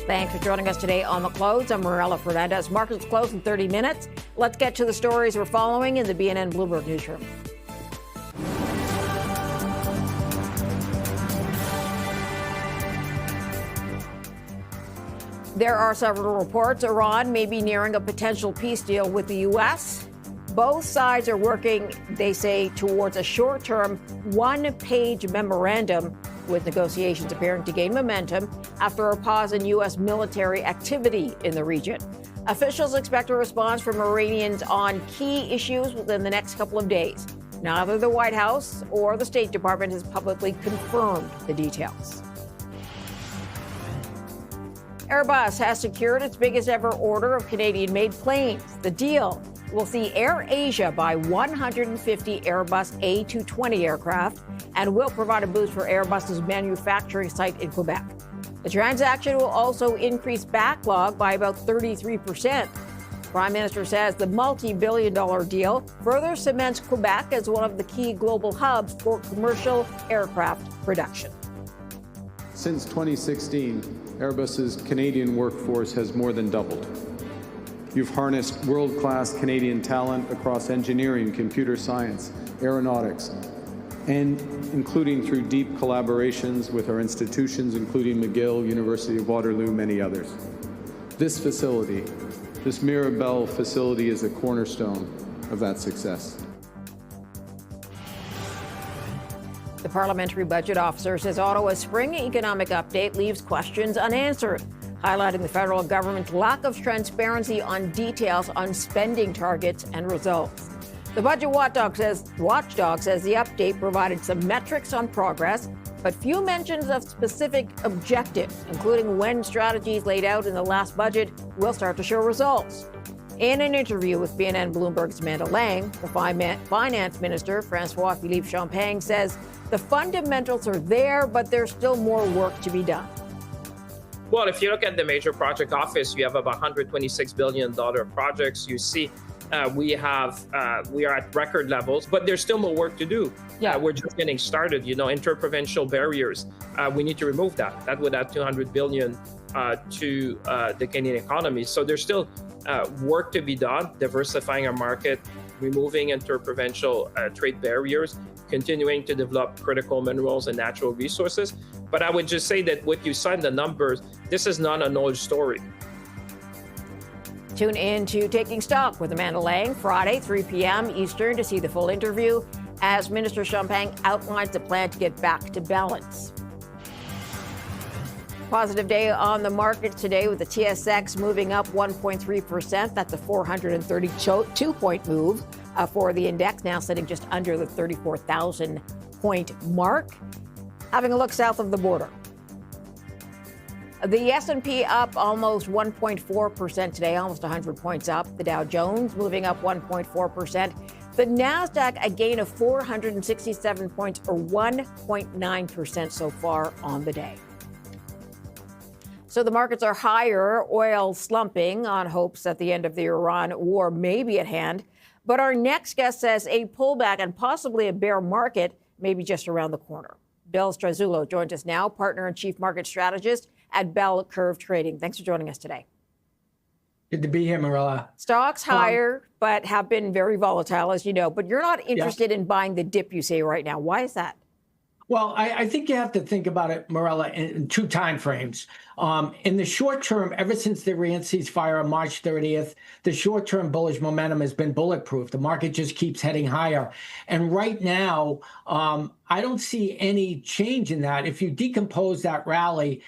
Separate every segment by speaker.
Speaker 1: Thanks for joining us today on The Close. I'm Marella Fernandez. Markets close in 30 minutes. Let's get to the stories we're following in the BNN Bloomberg newsroom. There are several reports Iran may be nearing a potential peace deal with the U.S. Both sides are working, they say, towards a short-term, one-page memorandum, with negotiations appearing to gain momentum after a pause in U.S. military activity in the region. Officials expect a response from Iranians on key issues within the next couple of days. Neither the White House or the State Department has publicly confirmed the details. Airbus has secured its biggest ever order of Canadian-made planes. The deal will see AirAsia buy 150 Airbus A220 aircraft and will provide a boost for Airbus's manufacturing site in Quebec. The transaction will also increase backlog by about 33%. Prime Minister says the multi-billion-dollar deal further cements Quebec as one of the key global hubs for commercial aircraft production.
Speaker 2: Since 2016, Airbus's Canadian workforce has more than doubled. You've harnessed world-class Canadian talent across engineering, computer science, aeronautics, and including through deep collaborations with our institutions, including McGill, University of Waterloo, many others. This facility, this Mirabel facility, is a cornerstone of that success.
Speaker 1: The parliamentary budget officer says Ottawa's spring economic update leaves questions unanswered, highlighting the federal government's lack of transparency on details on spending targets and results. The budget watchdog says the update provided some metrics on progress, but few mentions of specific objectives, including when strategies laid out in the last budget will start to show results. In an interview with BNN Bloomberg's Amanda Lang, the finance minister, François-Philippe Champagne, says the fundamentals are there, but there's still more work to be done.
Speaker 3: Well, if you look at the major project office, you have about $126 billion projects. You see we are at record levels, but there's still more work to do. Yeah, we're just getting started. Interprovincial barriers, we need to remove that. That would add $200 billion to the Canadian economy. So there's still work to be done, diversifying our market, removing interprovincial trade barriers, continuing to develop critical minerals and natural resources. But I would just say that what you saw in the numbers, this is not an old story.
Speaker 1: Tune in to Taking Stock with Amanda Lang, Friday, 3 p.m. Eastern, to see the full interview as Minister Champagne outlines the plan to get back to balance. Positive day on the markets today, with the TSX moving up 1.3%. That's a 432-point move for the index, now sitting just under the 34,000-point mark. Having a look south of the border. The S&P up almost 1.4% today, almost 100 points up. The Dow Jones moving up 1.4%. The NASDAQ a gain of 467 points, or 1.9% so far on the day. So the markets are higher, oil slumping on hopes that the end of the Iran war may be at hand. But our next guest says a pullback and possibly a bear market may be just around the corner. Bill Strazulo joins us now, partner and chief market strategist at Bell Curve Trading. Thanks for joining us today.
Speaker 4: Good to be here, Marilla.
Speaker 1: Stocks higher, but have been very volatile, as you know. But you're not interested in buying the dip, you say, right now. Why is that?
Speaker 4: Well, I think you have to think about it, Marilla, in two time frames. In the short term, ever since the Iran ceasefire on March 30th, the short-term bullish momentum has been bulletproof. The market just keeps heading higher. And right now, I don't see any change in that. If you decompose that rally,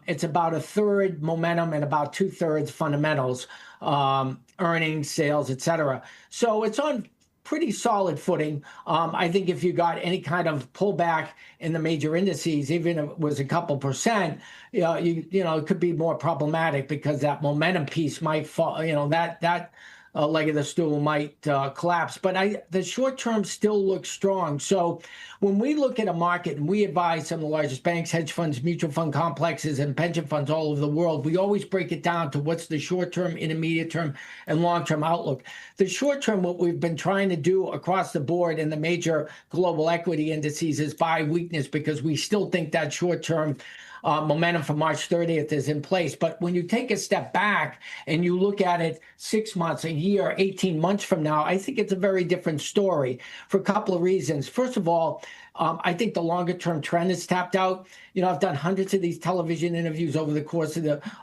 Speaker 4: it's about a third momentum and about two-thirds fundamentals, earnings, sales, et cetera. So it's on pretty solid footing. I think if you got any kind of pullback in the major indices, even if it was a couple percent, it could be more problematic because that momentum piece might fall. That leg of the stool might collapse. But the short term still looks strong. So when we look at a market, and we advise some of the largest banks, hedge funds, mutual fund complexes, and pension funds all over the world, we always break it down to what's the short term, intermediate term, and long term outlook. The short term, what we've been trying to do across the board in the major global equity indices is buy weakness, because we still think that short term momentum for March 30th is in place. But when you take a step back and you look at it 6 months, a year, 18 months from now, I think it's a very different story for a couple of reasons. First of all, I think the longer term trend is tapped out. I've done hundreds of these television interviews over the course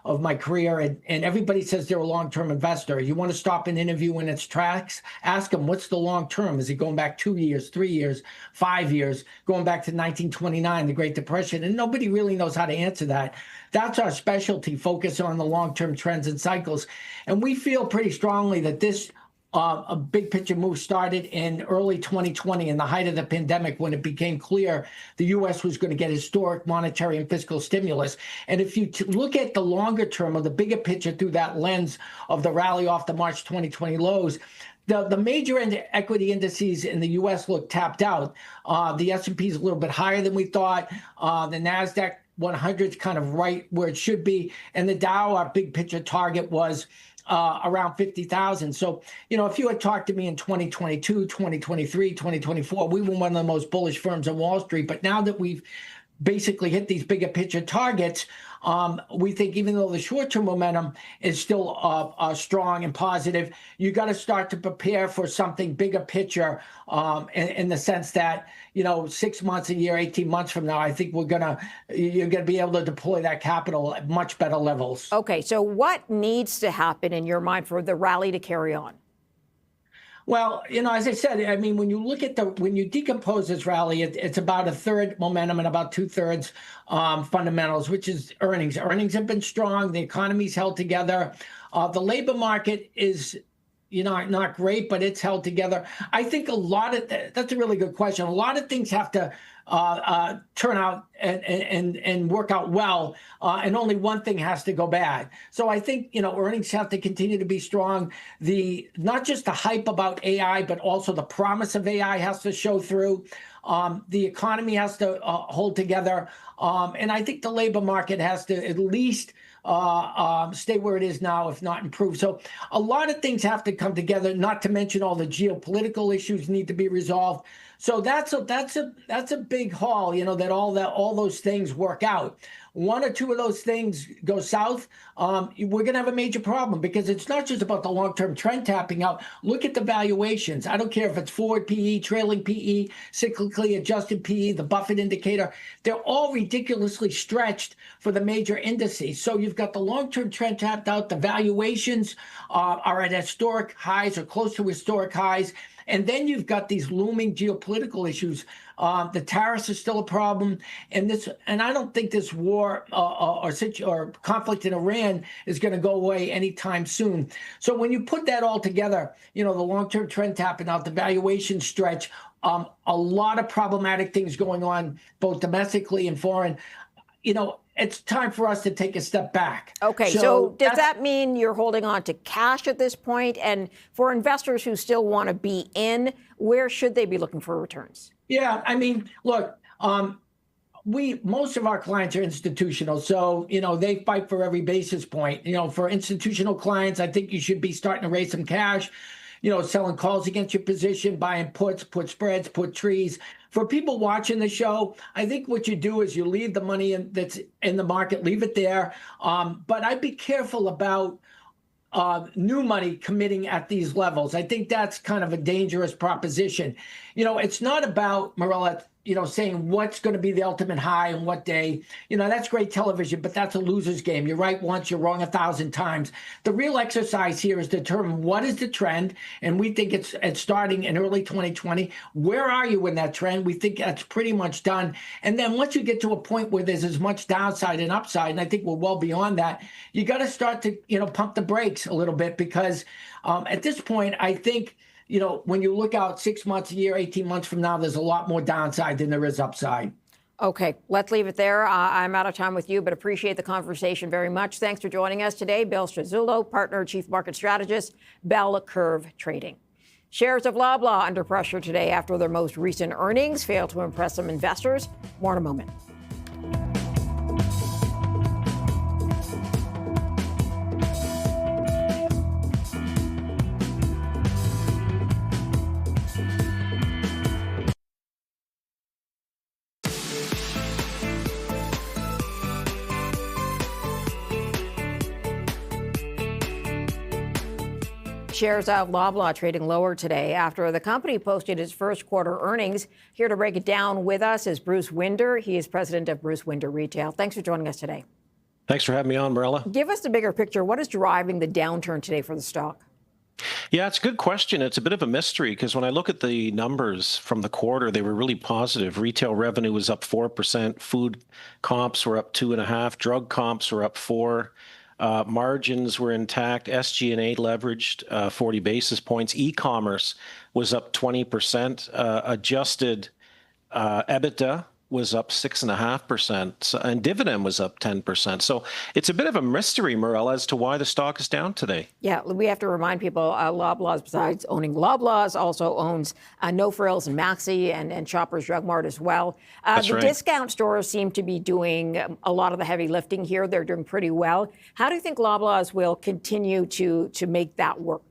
Speaker 4: of my career, and everybody says they're a long-term investor. You want to stop an interview in its tracks, ask them, what's the long term? Is it going back 2 years, 3 years, 5 years, going back to 1929, the Great Depression? And nobody really knows how to answer that. That's our specialty, focus on the long-term trends and cycles. And we feel pretty strongly that this a big picture move started in early 2020 in the height of the pandemic, when it became clear the U.S. was going to get historic monetary and fiscal stimulus. And if you look at the longer term or the bigger picture through that lens of the rally off the March 2020 lows, the major equity indices in the U.S. look tapped out. The S&P is a little bit higher than we thought. The NASDAQ 100 is kind of right where it should be. And the Dow, our big picture target, was around 50,000. So, if you had talked to me in 2022, 2023, 2024, we were one of the most bullish firms on Wall Street. But now that we've basically hit these bigger picture targets, we think even though the short-term momentum is still strong and positive, you got to start to prepare for something bigger picture in the sense that, 6 months, a year, 18 months from now, I think you're going to be able to deploy that capital at much better levels.
Speaker 1: Okay, so what needs to happen in your mind for the rally to carry on?
Speaker 4: Well, as I said, I mean, when you decompose this rally, it's about a third momentum and about 2/3 fundamentals, which is earnings. Earnings have been strong. The economy's held together. The labor market is, not great, but it's held together. I think that's a really good question. A lot of things have to turn out and work out well, and only one thing has to go bad. So I think earnings have to continue to be strong. Not just the hype about AI, but also the promise of AI has to show through. The economy has to hold together, and I think the labor market has to at least stay where it is now, if not improve. So a lot of things have to come together, not to mention all the geopolitical issues need to be resolved. So that's a big haul, that all those things work out. One or two of those things go south, we're going to have a major problem, because it's not just about the long-term trend tapping out. Look at the valuations. I don't care if it's forward PE, trailing PE, cyclically adjusted PE, the Buffett indicator. They're all ridiculously stretched for the major indices. So you've got the long-term trend tapped out. The valuations are at historic highs or close to historic highs. And then you've got these looming geopolitical issues. The tariffs are still a problem, and I don't think this war or conflict in Iran is going to go away anytime soon. So when you put that all together, the long-term trend tapping out, the valuation stretch, a lot of problematic things going on both domestically and foreign. It's time for us to take a step back.
Speaker 1: Okay, so does that mean you're holding on to cash at this point? And for investors who still want to be in, where should they be looking for returns?
Speaker 4: Yeah, I mean, look, most of our clients are institutional, so they fight for every basis point. For institutional clients, I think you should be starting to raise some cash. Selling calls against your position, buying puts, put spreads, put trees. For people watching the show, I think what you do is you leave the money that's in the market, leave it there. But I'd be careful about new money committing at these levels. I think that's kind of a dangerous proposition. It's not about, Marella, saying what's going to be the ultimate high and what day. That's great television, but that's a loser's game. You're right once, you're wrong 1,000 times. The real exercise here is to determine what is the trend, and we think it's starting in early 2020. Where are you in that trend? We think that's pretty much done. And then once you get to a point where there's as much downside and upside, and I think we're well beyond that, you got to start to pump the brakes a little bit, because at this point, I think when you look out 6 months, a year, 18 months from now, there's a lot more downside than there is upside.
Speaker 1: Okay, let's leave it there. I'm out of time with you, but appreciate the conversation very much. Thanks for joining us today. Bill Strazulo, Partner, Chief Market Strategist, Bell Curve Trading. Shares of Loblaw under pressure today after their most recent earnings failed to impress some investors. More in a moment. shares of Loblaw trading lower today after the company posted its first quarter earnings. Here to break it down with us is Bruce Winder. He is president of Bruce Winder Retail. Thanks for joining us today.
Speaker 5: Thanks for having me on, Marilla.
Speaker 1: Give us the bigger picture. What is driving the downturn today for the stock?
Speaker 5: Yeah, it's a good question. It's a bit of a mystery because when I look at the numbers from the quarter, they were really positive. Retail revenue was up 4%. Food comps were up 2.5%. Drug comps were up 4%. Margins were intact. SG&A leveraged 40 basis points. E-commerce was up 20%. Adjusted EBITDA was up 6.5%, and dividend was up 10%. So it's a bit of a mystery, Morel, as to why the stock is down today.
Speaker 1: Yeah, we have to remind people, Loblaw, besides owning Loblaws, also owns No Frills and Maxi and Shoppers Drug Mart as well.
Speaker 5: That's right.
Speaker 1: Discount stores seem to be doing a lot of the heavy lifting here. They're doing pretty well. How do you think Loblaws will continue to make that work?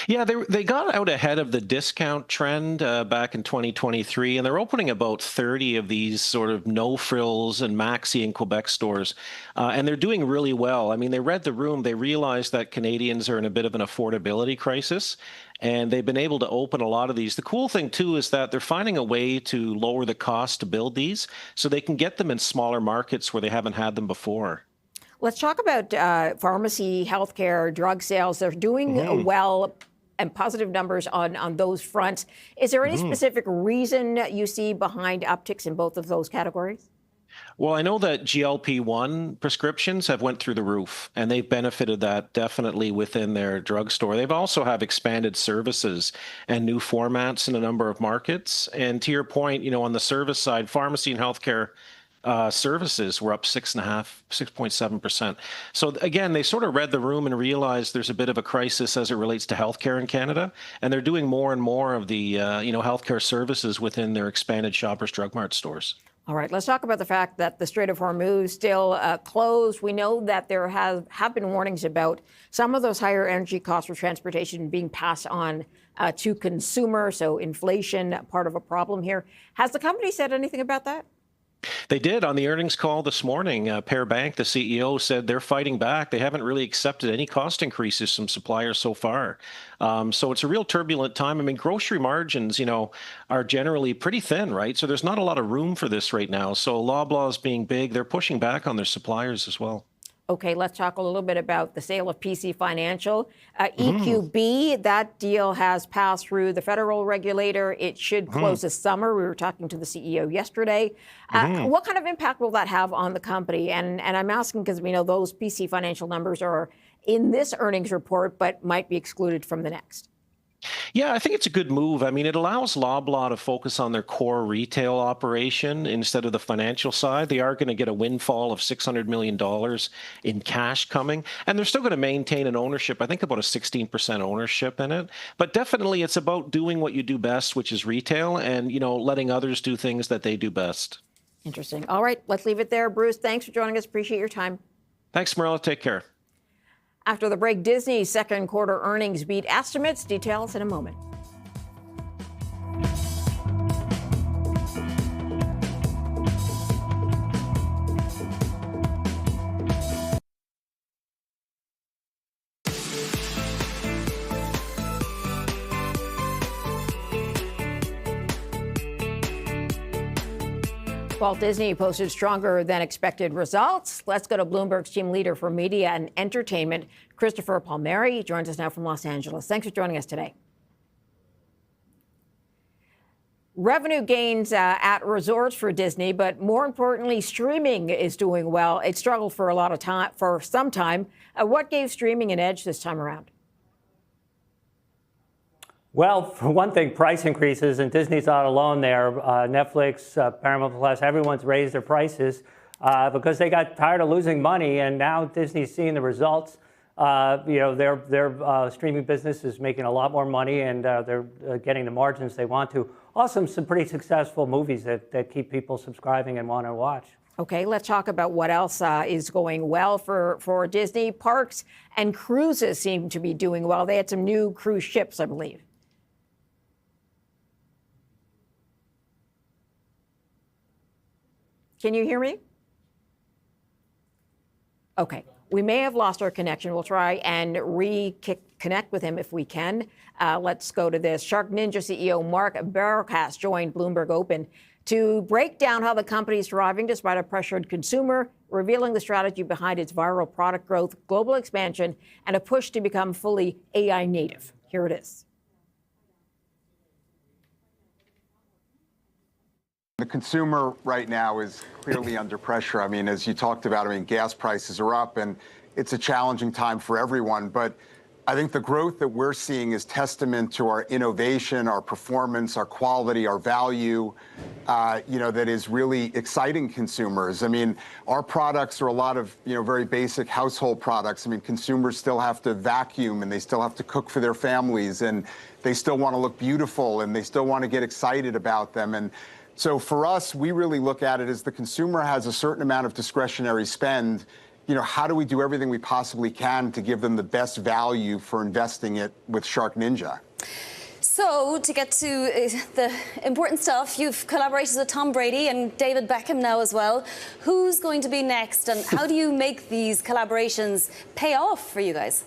Speaker 5: Yeah, they got out ahead of the discount trend back in 2023, and they're opening about 30 of these sort of No Frills and Maxi and Quebec stores, and they're doing really well. I mean, they read the room. They realized that Canadians are in a bit of an affordability crisis, and they've been able to open a lot of these. The cool thing, too, is that they're finding a way to lower the cost to build these so they can get them in smaller markets where they haven't had them before.
Speaker 1: Let's talk about pharmacy, healthcare, drug sales. They're doing well and positive numbers on those fronts. Is there any specific reason you see behind upticks in both of those categories?
Speaker 5: Well, I know that GLP-1 prescriptions have went through the roof, and they've benefited that definitely within their drugstore. They've also have expanded services and new formats in a number of markets. And to your point, on the service side, pharmacy and healthcare services were up 6.7%. So again, they sort of read the room and realized there's a bit of a crisis as it relates to healthcare in Canada, and they're doing more and more of the healthcare services within their expanded Shoppers Drug Mart stores.
Speaker 1: All right, let's talk about the fact that the Strait of Hormuz still closed. We know that there have been warnings about some of those higher energy costs for transportation being passed on to consumers, so inflation, part of a problem here. Has the company said anything about that?
Speaker 5: They did on the earnings call this morning. Per Bank, the CEO, said they're fighting back. They haven't really accepted any cost increases from suppliers so far. So it's a real turbulent time. I mean, grocery margins, are generally pretty thin, right? So there's not a lot of room for this right now. So Loblaw's being big. They're pushing back on their suppliers as well.
Speaker 1: Okay, let's talk a little bit about the sale of PC Financial. EQB, that deal has passed through the federal regulator. It should close this summer. We were talking to the CEO yesterday. What kind of impact will that have on the company? And I'm asking because we know those PC Financial numbers are in this earnings report, but might be excluded from the next.
Speaker 5: Yeah, I think it's a good move. I mean, it allows Loblaw to focus on their core retail operation instead of the financial side. They are going to get a windfall of $600 million in cash coming, and they're still going to maintain an ownership, I think about a 16% ownership in it. But definitely it's about doing what you do best, which is retail, and, letting others do things that they do best.
Speaker 1: Interesting. All right, let's leave it there. Bruce, thanks for joining us. Appreciate your time.
Speaker 5: Thanks, Marilla. Take care.
Speaker 1: After the break, Disney's second quarter earnings beat estimates. Details in a moment. Walt Disney posted stronger than expected results. Let's go to Bloomberg's team leader for media and entertainment, Christopher Palmieri. He joins us now from Los Angeles. Thanks for joining us today. Revenue gains at resorts for Disney, but more importantly, streaming is doing well. It struggled for some time. What gave streaming an edge this time around?
Speaker 6: Well, for one thing, price increases, and Disney's not alone there. Netflix, Paramount Plus, everyone's raised their prices because they got tired of losing money, and now Disney's seeing the results. Their streaming business is making a lot more money, and they're getting the margins they want to. Also, some pretty successful movies that keep people subscribing and want to watch.
Speaker 1: Okay, let's talk about what else is going well for Disney. Parks and cruises seem to be doing well. They had some new cruise ships, I believe. Can you hear me? Okay, we may have lost our connection. We'll try and re-kick connect with him if we can. Let's go to this. Shark Ninja CEO Mark Barrowcast joined Bloomberg Open to break down how the company is thriving despite a pressured consumer, revealing the strategy behind its viral product growth, global expansion, and a push to become fully AI native. Here it is.
Speaker 7: The consumer right now is clearly under pressure. I mean, as you talked about, gas prices are up and it's a challenging time for everyone. But I think the growth that we're seeing is testament to our innovation, our performance, our quality, our value, that is really exciting consumers. I mean, our products are a lot of, very basic household products. I mean, consumers still have to vacuum and they still have to cook for their families and they still want to look beautiful and they still want to get excited about them. And so for us, we really look at it as the consumer has a certain amount of discretionary spend. How do we do everything we possibly can to give them the best value for investing it with Shark Ninja?
Speaker 8: So to get to the important stuff, you've collaborated with Tom Brady and David Beckham now as well. Who's going to be next and how do you make these collaborations pay off for you guys?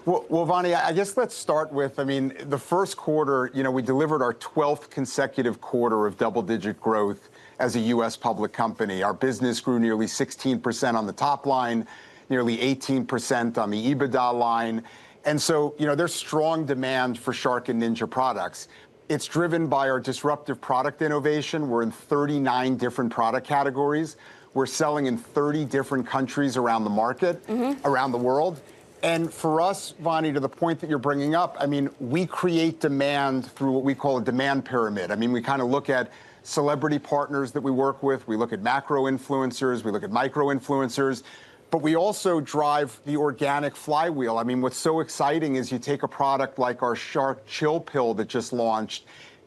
Speaker 7: Well, Vani, I guess let's start with, the first quarter, we delivered our 12th consecutive quarter of double-digit growth as a U.S. public company. Our business grew nearly 16% on the top line, nearly 18% on the EBITDA line. And so, there's strong demand for Shark and Ninja products. It's driven by our disruptive product innovation. We're in 39 different product categories. We're selling in 30 different countries around the market, around the world. And for us, Vani, to the point that you're bringing up, we create demand through what we call a demand pyramid. We kind of look at celebrity partners that we work with. We look at macro influencers. We look at micro influencers. But we also drive the organic flywheel. What's so exciting is you take a product like our Shark Chill Pill that just launched.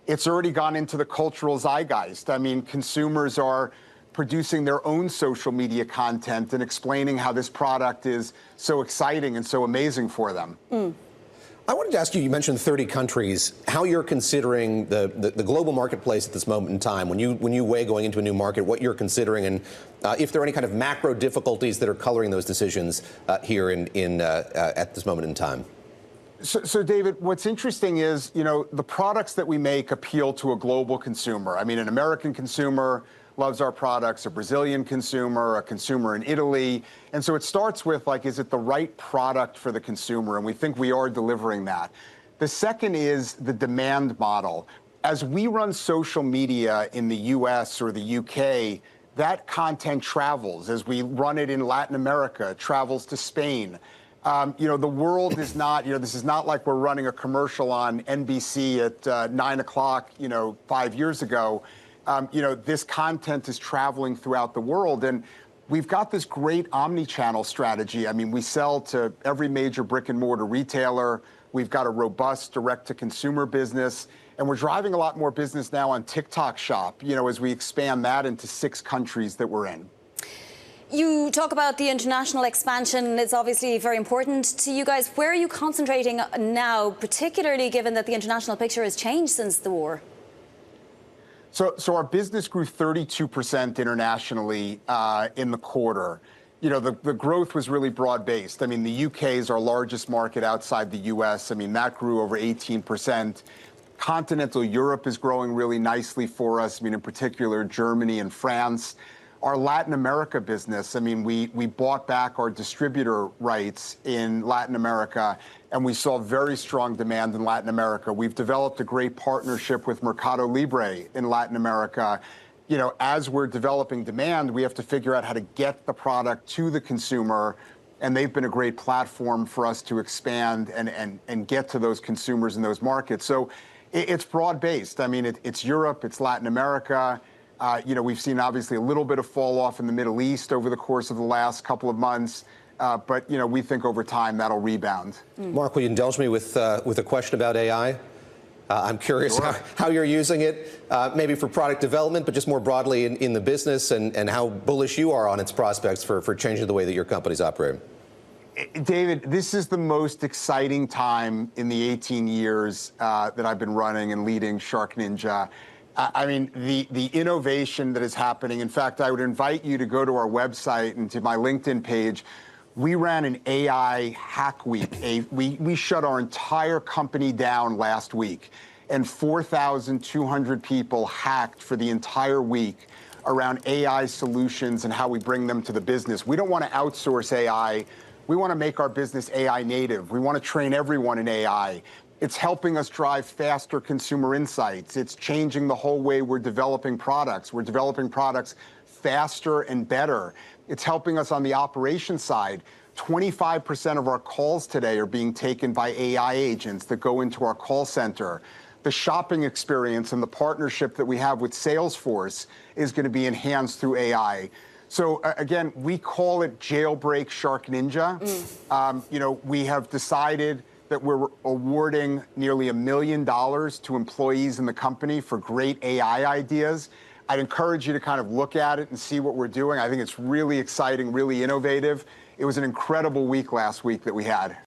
Speaker 7: It's already gone into the cultural zeitgeist. Consumers are producing their own social media content and explaining how this product is so exciting and so amazing for them.
Speaker 9: I wanted to ask you, you mentioned 30 countries, how you're considering the global marketplace at this moment in time, when you weigh going into a new market, what you're considering, and if there are any kind of macro difficulties that are coloring those decisions here at this moment in time.
Speaker 7: So, David, what's interesting is, the products that we make appeal to a global consumer. An American consumer loves our products, a Brazilian consumer, a consumer in Italy. And so it starts with, is it the right product for the consumer? And we think we are delivering that. The second is the demand model. As we run social media in the US or the UK, that content travels. As we run it in Latin America, it travels to Spain. The world is not, this is not like we're running a commercial on NBC at 9 o'clock, 5 years ago. This content is traveling throughout the world. And we've got this great omni-channel strategy. We sell to every major brick and mortar retailer. We've got a robust direct-to-consumer business. And we're driving a lot more business now on TikTok Shop, as we expand that into 6 countries that we're in.
Speaker 8: You talk about the international expansion. It's obviously very important to you guys. Where are you concentrating now, particularly given that the international picture has changed since the war?
Speaker 7: So our business grew 32% internationally in the quarter. The growth was really broad-based. The UK is our largest market outside the US. That grew over 18%. Continental Europe is growing really nicely for us. In particular, Germany and France. Our Latin America business, we bought back our distributor rights in Latin America, and we saw very strong demand in Latin America. We've developed a great partnership with Mercado Libre in Latin America. As we're developing demand, we have to figure out how to get the product to the consumer, and they've been a great platform for us to expand and get to those consumers in those markets. So it's broad-based. It's Europe, it's Latin America. We've seen obviously a little bit of fall off in the Middle East over the course of the last couple of months. But we think over time that'll rebound.
Speaker 9: Mark, will you indulge me with a question about AI? I'm curious how you're using it, maybe for product development, but just more broadly in the business and how bullish you are on its prospects for changing the way that your companies operate.
Speaker 7: David, this is the most exciting time in the 18 years that I've been running and leading Shark Ninja. The innovation that is happening. In fact, I would invite you to go to our website and to my LinkedIn page. We ran an AI hack week. We shut our entire company down last week, and 4,200 people hacked for the entire week around AI solutions and how we bring them to the business. We don't want to outsource AI. We want to make our business AI native. We want to train everyone in AI. It's helping us drive faster consumer insights. It's changing the whole way we're developing products. We're developing products faster and better. It's helping us on the operations side. 25% of our calls today are being taken by AI agents that go into our call center. The shopping experience and the partnership that we have with Salesforce is going to be enhanced through AI. So again, we call it Jailbreak Shark Ninja. We have decided that we're awarding nearly $1 million to employees in the company for great AI ideas. I'd encourage you to kind of look at it and see what we're doing. I think it's really exciting, really innovative. It was an incredible week last week that we had.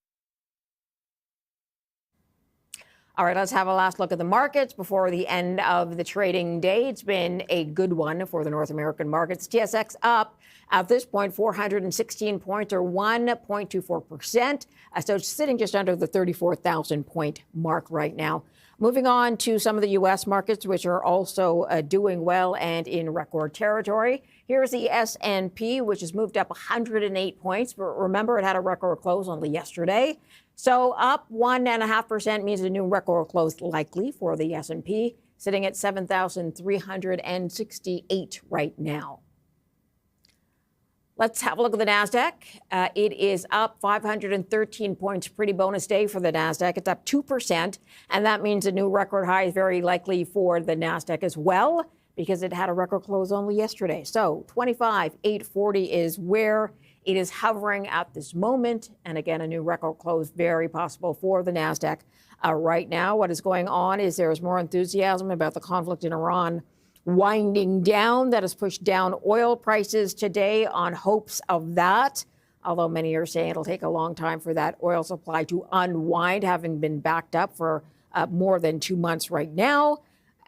Speaker 1: All right, let's have a last look at the markets before the end of the trading day. It's been a good one for the North American markets. TSX up at this point 416 points or 1.24%. So it's sitting just under the 34,000 point mark right now. Moving on to some of the U.S. markets, which are also doing well and in record territory. Here's the S&P, which has moved up 108 points. But remember, it had a record close only yesterday. So up 1.5% means a new record close likely for the S&P, sitting at 7,368 right now. Let's have a look at the NASDAQ. It is up 513 points. Pretty bonus day for the NASDAQ. It's up 2%, and that means a new record high is very likely for the NASDAQ as well, because it had a record close only yesterday. So 25,840 is where it is hovering at this moment. And again, a new record close very possible for the NASDAQ. Right now, what is going on is there is more enthusiasm about the conflict in Iran winding down. That has pushed down oil prices today on hopes of that, although many are saying it'll take a long time for that oil supply to unwind, having been backed up for more than 2 months right now.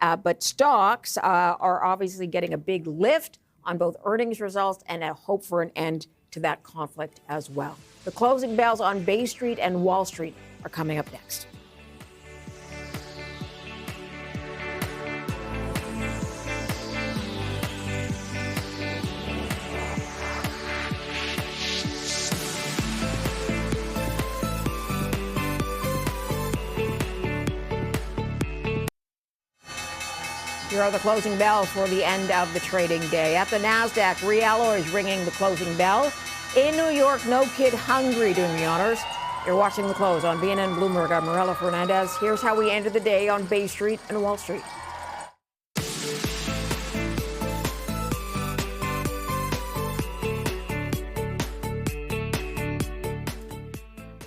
Speaker 1: But stocks are obviously getting a big lift on both earnings results and a hope for an end to that conflict as well. The closing bells on Bay Street and Wall Street are coming up next. Here are the closing bells for the end of the trading day. At the NASDAQ, Riello is ringing the closing bell. In New York, No Kid Hungry doing the honors. You're watching the close on BNN Bloomberg. I'm Morella Fernandez. Here's how we ended the day on Bay Street and Wall Street.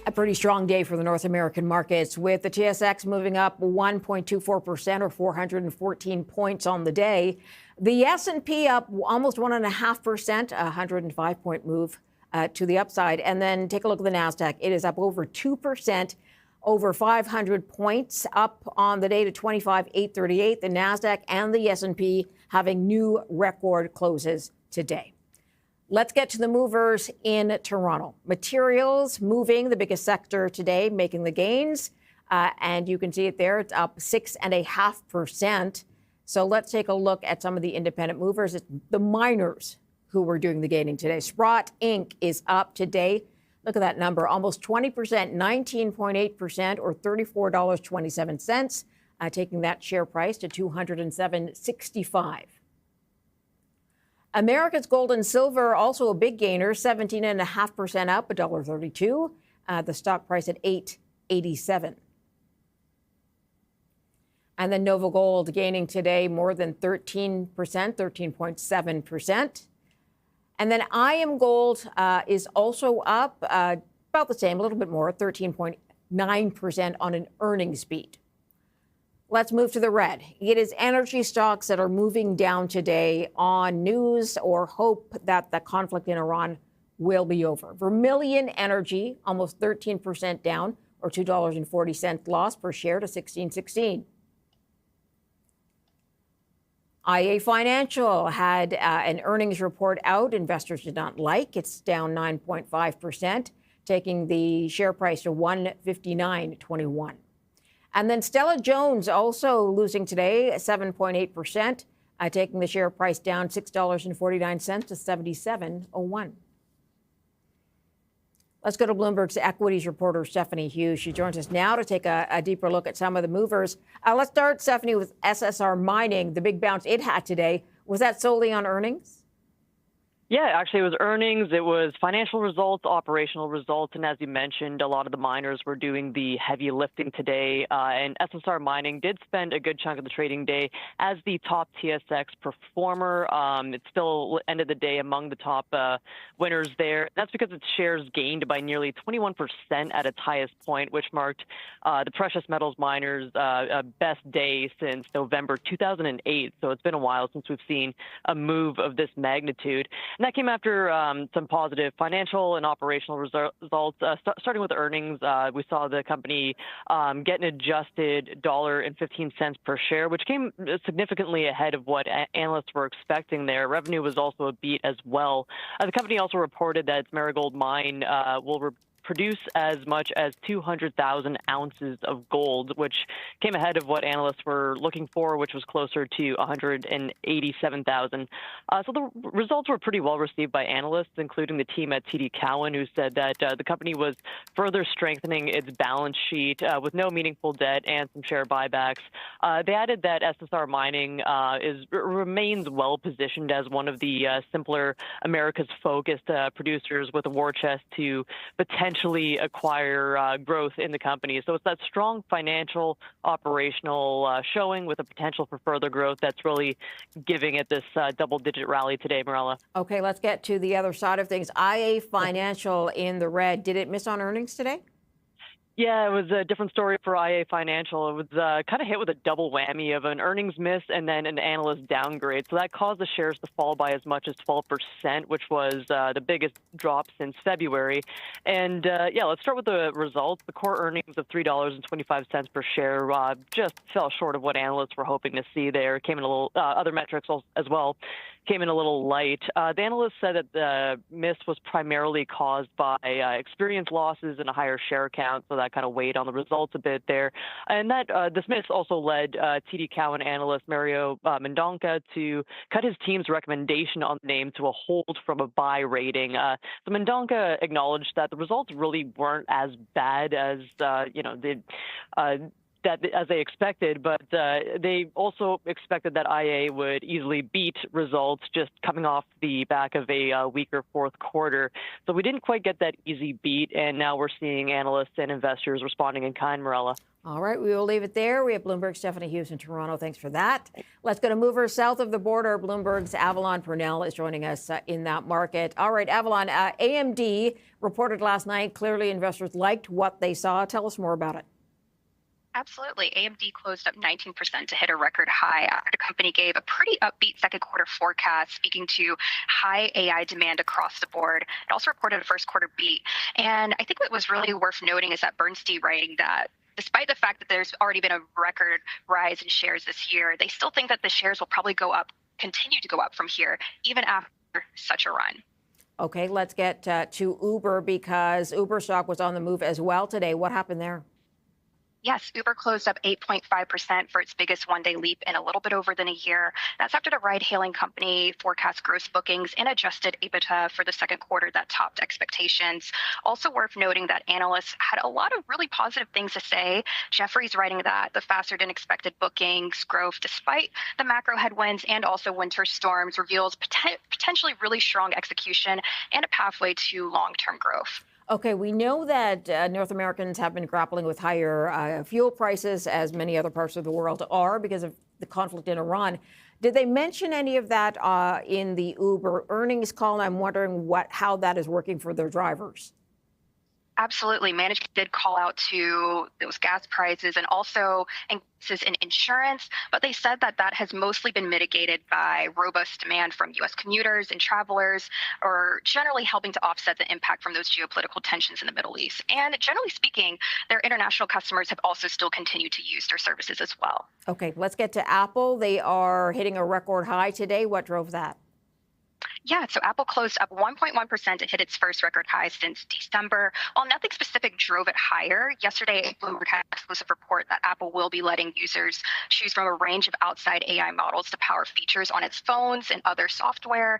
Speaker 1: A pretty strong day for the North American markets, with the TSX moving up 1.24% or 414 points on the day. The S&P up almost 1.5%, a 105-point move to the upside. And then take a look at the NASDAQ. It is up over 2%, over 500 points up on the day to 25,838. The NASDAQ and the S&P having new record closes today. Let's get to the movers in Toronto. Materials moving, the biggest sector today, making the gains. And you can see it there. It's up 6.5%. So let's take a look at some of the independent movers. It's the miners who were doing the gaining today. Sprott Inc. is up today. Look at that number, almost 20%, 19.8% or $34.27, taking that share price to $207.65. America's Gold and Silver, also a big gainer, 17.5% up, $1.32. The stock price at $8.87. And then Nova Gold gaining today more than 13%, 13.7%. And then IM Gold is also up about the same, a little bit more, 13.9% on an earnings beat. Let's move to the red. It is energy stocks that are moving down today on news or hope that the conflict in Iran will be over. Vermilion Energy, almost 13% down, or $2.40 loss per share to $16.16. IA Financial had an earnings report out investors did not like. It's down 9.5%, taking the share price to $159.21. And then Stella-Jones also losing today, 7.8%, taking the share price down $6.49 to $77.01. Let's go to Bloomberg's equities reporter, Stephanie Hughes. She joins us now to take a deeper look at some of the movers. Let's start, Stephanie, with SSR Mining, the big bounce it had today. Was that solely on earnings?
Speaker 10: Yeah, actually, it was earnings, it was financial results, operational results, and as you mentioned, a lot of the miners were doing the heavy lifting today, and SSR Mining did spend a good chunk of the trading day as the top TSX performer. It still ended the day among the top winners there. That's because its shares gained by nearly 21% at its highest point, which marked the precious metals miners' best day since November 2008. So it's been a while since we've seen a move of this magnitude. And that came after some positive financial and operational results. Starting with earnings, we saw the company get an adjusted $1.15 per share, which came significantly ahead of what analysts were expecting there. Revenue was also a beat as well. The company also reported that its Marigold mine will produce as much as 200,000 ounces of gold, which came ahead of what analysts were looking for, which was closer to 187,000. So the results were pretty well received by analysts, including the team at TD Cowen, who said that the company was further strengthening its balance sheet with no meaningful debt and some share buybacks. They added that SSR Mining remains well positioned as one of the simpler America's-focused producers with a war chest to potentially acquire growth in the company. So it's that strong financial, operational showing with a potential for further growth that's really giving it this double-digit rally today, Morella.
Speaker 1: Okay, let's get to the other side of things. IA Financial in the red. Did it miss on earnings today?
Speaker 10: Yeah, it was a different story for IA Financial. It was kind of hit with a double whammy of an earnings miss and then an analyst downgrade. So that caused the shares to fall by as much as 12%, which was the biggest drop since February. And yeah, let's start with the results. The core earnings of $3.25 per share just fell short of what analysts were hoping to see there. Came in a little, other metrics as well came in a little light. The analysts said that the miss was primarily caused by experience losses and a higher share count, so that kind of weighed on the results a bit there. And that this miss also led TD Cowen analyst Mario Mendonca to cut his team's recommendation on the name to a hold from a buy rating. So Mendonca acknowledged that the results really weren't as bad as as they expected, but they also expected that IA would easily beat results just coming off the back of a weaker fourth quarter. So we didn't quite get that easy beat, and now we're seeing analysts and investors responding in kind, Morella.
Speaker 1: All right, we will leave it there. We have Bloomberg's Stephanie Hughes in Toronto. Thanks for that. Let's go to movers south of the border. Bloomberg's Avalon Purnell is joining us in that market. All right, Avalon, AMD reported last night. Clearly, investors liked what they saw. Tell us more about it.
Speaker 11: Absolutely. AMD closed up 19% to hit a record high after the company gave a pretty upbeat second quarter forecast, speaking to high AI demand across the board. It also reported a first quarter beat. And I think what was really worth noting is that Bernstein writing that despite the fact that there's already been a record rise in shares this year, they still think that the shares will probably continue to go up from here, even after such a run.
Speaker 1: Okay, let's get to Uber because Uber stock was on the move as well today. What happened there?
Speaker 11: Yes, Uber closed up 8.5% for its biggest one-day leap in a little bit over than a year. That's after the ride-hailing company forecast gross bookings and adjusted EBITDA for the second quarter that topped expectations. Also worth noting that analysts had a lot of really positive things to say. Jefferies writing that the faster-than-expected bookings growth, despite the macro headwinds and also winter storms, reveals potentially really strong execution and a pathway to long-term growth.
Speaker 1: Okay, we know that North Americans have been grappling with higher fuel prices, as many other parts of the world are, because of the conflict in Iran. Did they mention any of that in the Uber earnings call? And I'm wondering how that is working for their drivers.
Speaker 11: Absolutely. Management did call out to those gas prices and also increases in insurance, but they said that that has mostly been mitigated by robust demand from U.S. commuters and travelers, or generally helping to offset the impact from those geopolitical tensions in the Middle East. And generally speaking, their international customers have also still continued to use their services as well.
Speaker 1: Okay, let's get to Apple. They are hitting a record high today. What drove that?
Speaker 11: Yeah, so Apple closed up 1.1%. It hit its first record high since December. While nothing specific drove it higher, yesterday Bloomberg had an exclusive report that Apple will be letting users choose from a range of outside AI models to power features on its phones and other software.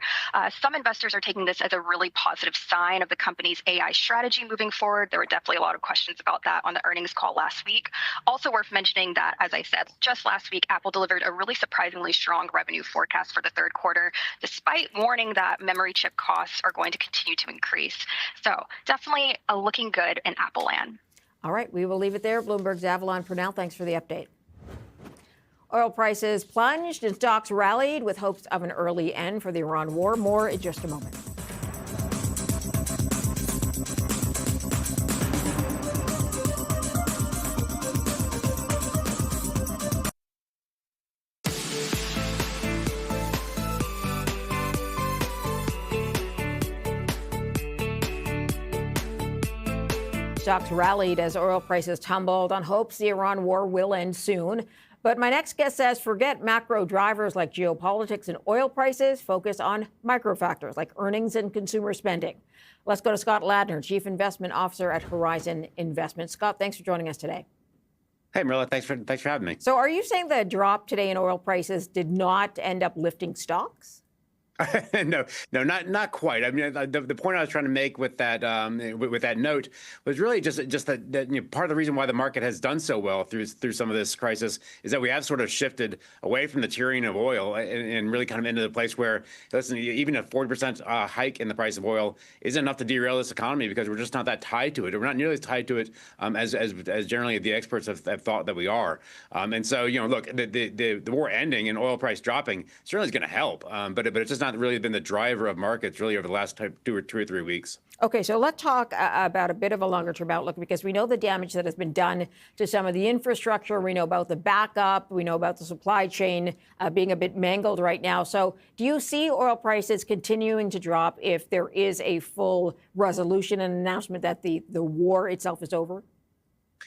Speaker 11: Some investors are taking this as a really positive sign of the company's AI strategy moving forward. There were definitely a lot of questions about that on the earnings call last week. Also worth mentioning that, as I said, just last week, Apple delivered a really surprisingly strong revenue forecast for the third quarter, despite warning that memory chip costs are going to continue to increase. So definitely looking good in Apple land.
Speaker 1: All right, we will leave it there. Bloomberg's Avalon Purnell, thanks for the update. Oil prices plunged and stocks rallied with hopes of an early end for the Iran war. More in just a moment. Stocks rallied as oil prices tumbled on hopes the Iran war will end soon. But my next guest says forget macro drivers like geopolitics and oil prices, focus on micro factors like earnings and consumer spending. Let's go to Scott Ladner, Chief Investment Officer at Horizon Investments. Scott, thanks for joining us today.
Speaker 12: Hey, Marilla, thanks for having me.
Speaker 1: So are you saying the drop today in oil prices did not end up lifting stocks?
Speaker 12: No, not quite. I mean, the point I was trying to make with that note was really just that part of the reason why the market has done so well through some of this crisis is that we have sort of shifted away from the tyranny of oil and really kind of into the place where, listen, even a 40% hike in the price of oil isn't enough to derail this economy because we're just not that tied to it. We're not nearly as tied to it as generally the experts have thought that we are. And so, look, the war ending and oil price dropping certainly is going to help, but it's just not really been the driver of markets really over the last two or 3 weeks.
Speaker 1: Okay, so let's talk about a bit of a longer term outlook because we know the damage that has been done to some of the infrastructure. We know about the backup. We know about the supply chain being a bit mangled right now. So do you see oil prices continuing to drop if there is a full resolution and announcement that the war itself is over?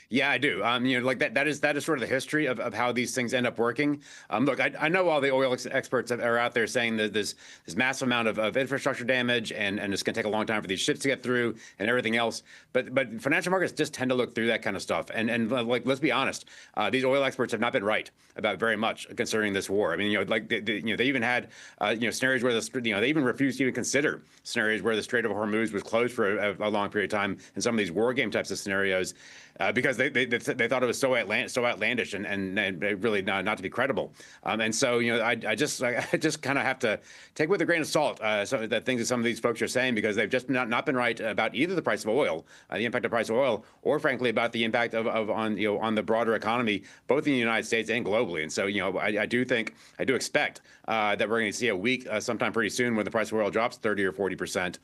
Speaker 12: Yeah, I do. Like that is sort of the history of how these things end up working. Look, I know all the oil experts are out there saying that there's this massive amount of infrastructure damage and it's going to take a long time for these ships to get through and everything else. But financial markets just tend to look through that kind of stuff. And like, let's be honest, these oil experts have not been right about very much concerning this war. I mean, they even had scenarios where they even refused to even consider scenarios where the Strait of Hormuz was closed for a long period of time in some of these war game types of scenarios. Because they thought it was so outlandish and really not to be credible, and so I just kind of have to take with a grain of salt some of the things that some of these folks are saying because they've just not been right about either the price of oil, the impact of the price of oil, or frankly about the impact on the broader economy, both in the United States and globally. And so I do expect that we're going to see a week sometime pretty soon when the price of oil drops 30 or 40%, and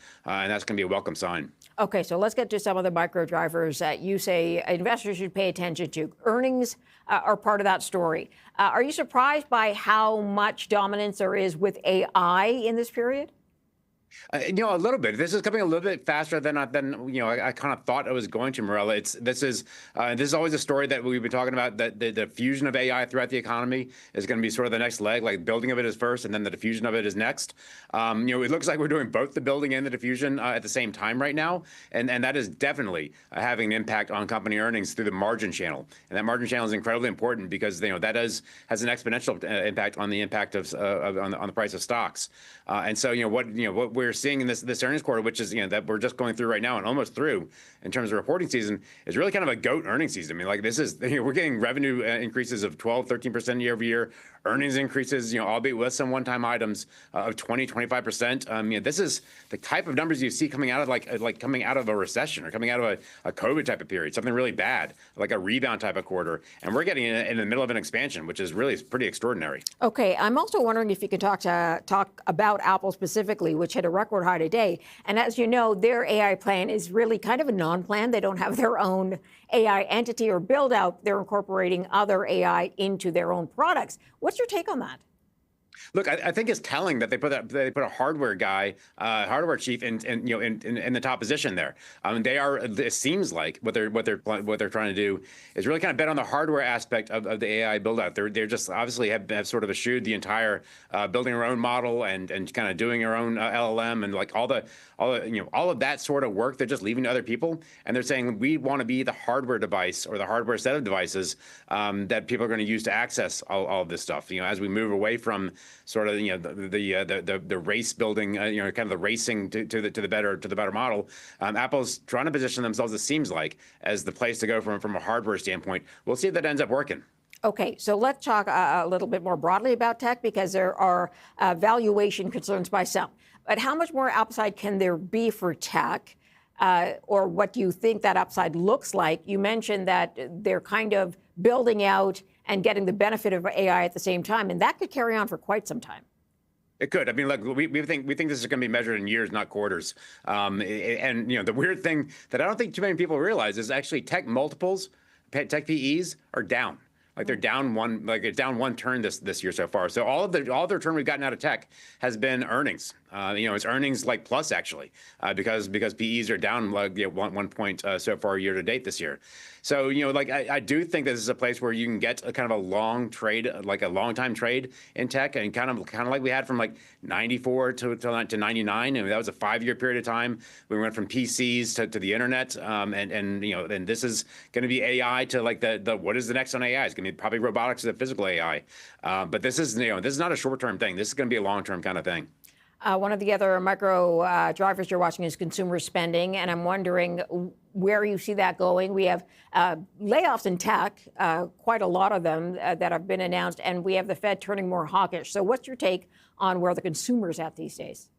Speaker 12: that's going to be a welcome sign.
Speaker 1: Okay, so let's get to some of the micro drivers that you say investors should pay attention to. Earnings are part of that story. Are you surprised by how much dominance there is with AI in this period?
Speaker 12: A little bit. This is coming a little bit faster than I kind of thought it was going to, Marilla. This is always a story that we've been talking about, that the diffusion of AI throughout the economy is going to be sort of the next leg, like building of it is first and then the diffusion of it is next. It looks like we're doing both the building and the diffusion at the same time right now. And that is definitely having an impact on company earnings through the margin channel. And that margin channel is incredibly important because that has an exponential impact on the impact on the price of stocks. And so what we're seeing in this earnings quarter, which is that we're just going through right now and almost through in terms of reporting season, is really kind of a goat earnings season. I mean, like this is we're getting revenue increases of 12, 13% year over year. earnings increases, albeit with some one-time items of 20-25%. This is the type of numbers you see coming out of like coming out of a recession or coming out of a COVID type of period, something really bad, like a rebound type of quarter. And we're getting in the middle of an expansion, which is really pretty extraordinary.
Speaker 1: Okay, I'm also wondering if you could talk about Apple specifically, which hit a record high today. And as you know, their AI plan is really kind of a non-plan. They don't have their own AI entity or build out. They're incorporating other AI into their own products. What's your take on that?
Speaker 12: Look, I think it's telling that they put a hardware guy, hardware chief, in the top position there. They are. It seems like what they're trying to do is really kind of bet on the hardware aspect of the AI build out. They're just obviously have sort of eschewed the entire building our own model and kind of doing our own LLM and like all of that sort of work. They're just leaving to other people, and they're saying we want to be the hardware device or the hardware set of devices that people are going to use to access all of this stuff. As we move away from sort of the race building, kind of the racing to the better model. Apple's trying to position themselves, it seems like, as the place to go from a hardware standpoint. We'll see if that ends up working.
Speaker 1: Okay, so let's talk a little bit more broadly about tech because there are valuation concerns by some. But how much more upside can there be for tech? Or what do you think that upside looks like? You mentioned that they're kind of building out and getting the benefit of AI at the same time, and that could carry on for quite some time.
Speaker 12: It could. I mean, look, we think this is going to be measured in years, not quarters. And the weird thing that I don't think too many people realize is actually tech multiples, tech PEs are down. Like they're down it's down one turn this year so far. So all of the return we've gotten out of tech has been earnings. It's earnings like plus actually, because PEs are down like 1 point so far year to date this year. So I do think this is a place where you can get a kind of a long trade, like a long time trade in tech, and kind of like we had from like 94 to 99. I mean, that was a 5-year period of time. We went from PCs to the internet, and this is going to be AI to like the what is the next on AI? It's going to be probably robotics to physical AI. But this is not a short term thing. This is going to be a long term kind of thing.
Speaker 1: One of the other micro drivers you're watching is consumer spending, and I'm wondering where you see that going. We have layoffs in tech, quite a lot of them that have been announced, and we have the Fed turning more hawkish. So what's your take on where the consumer's at these days?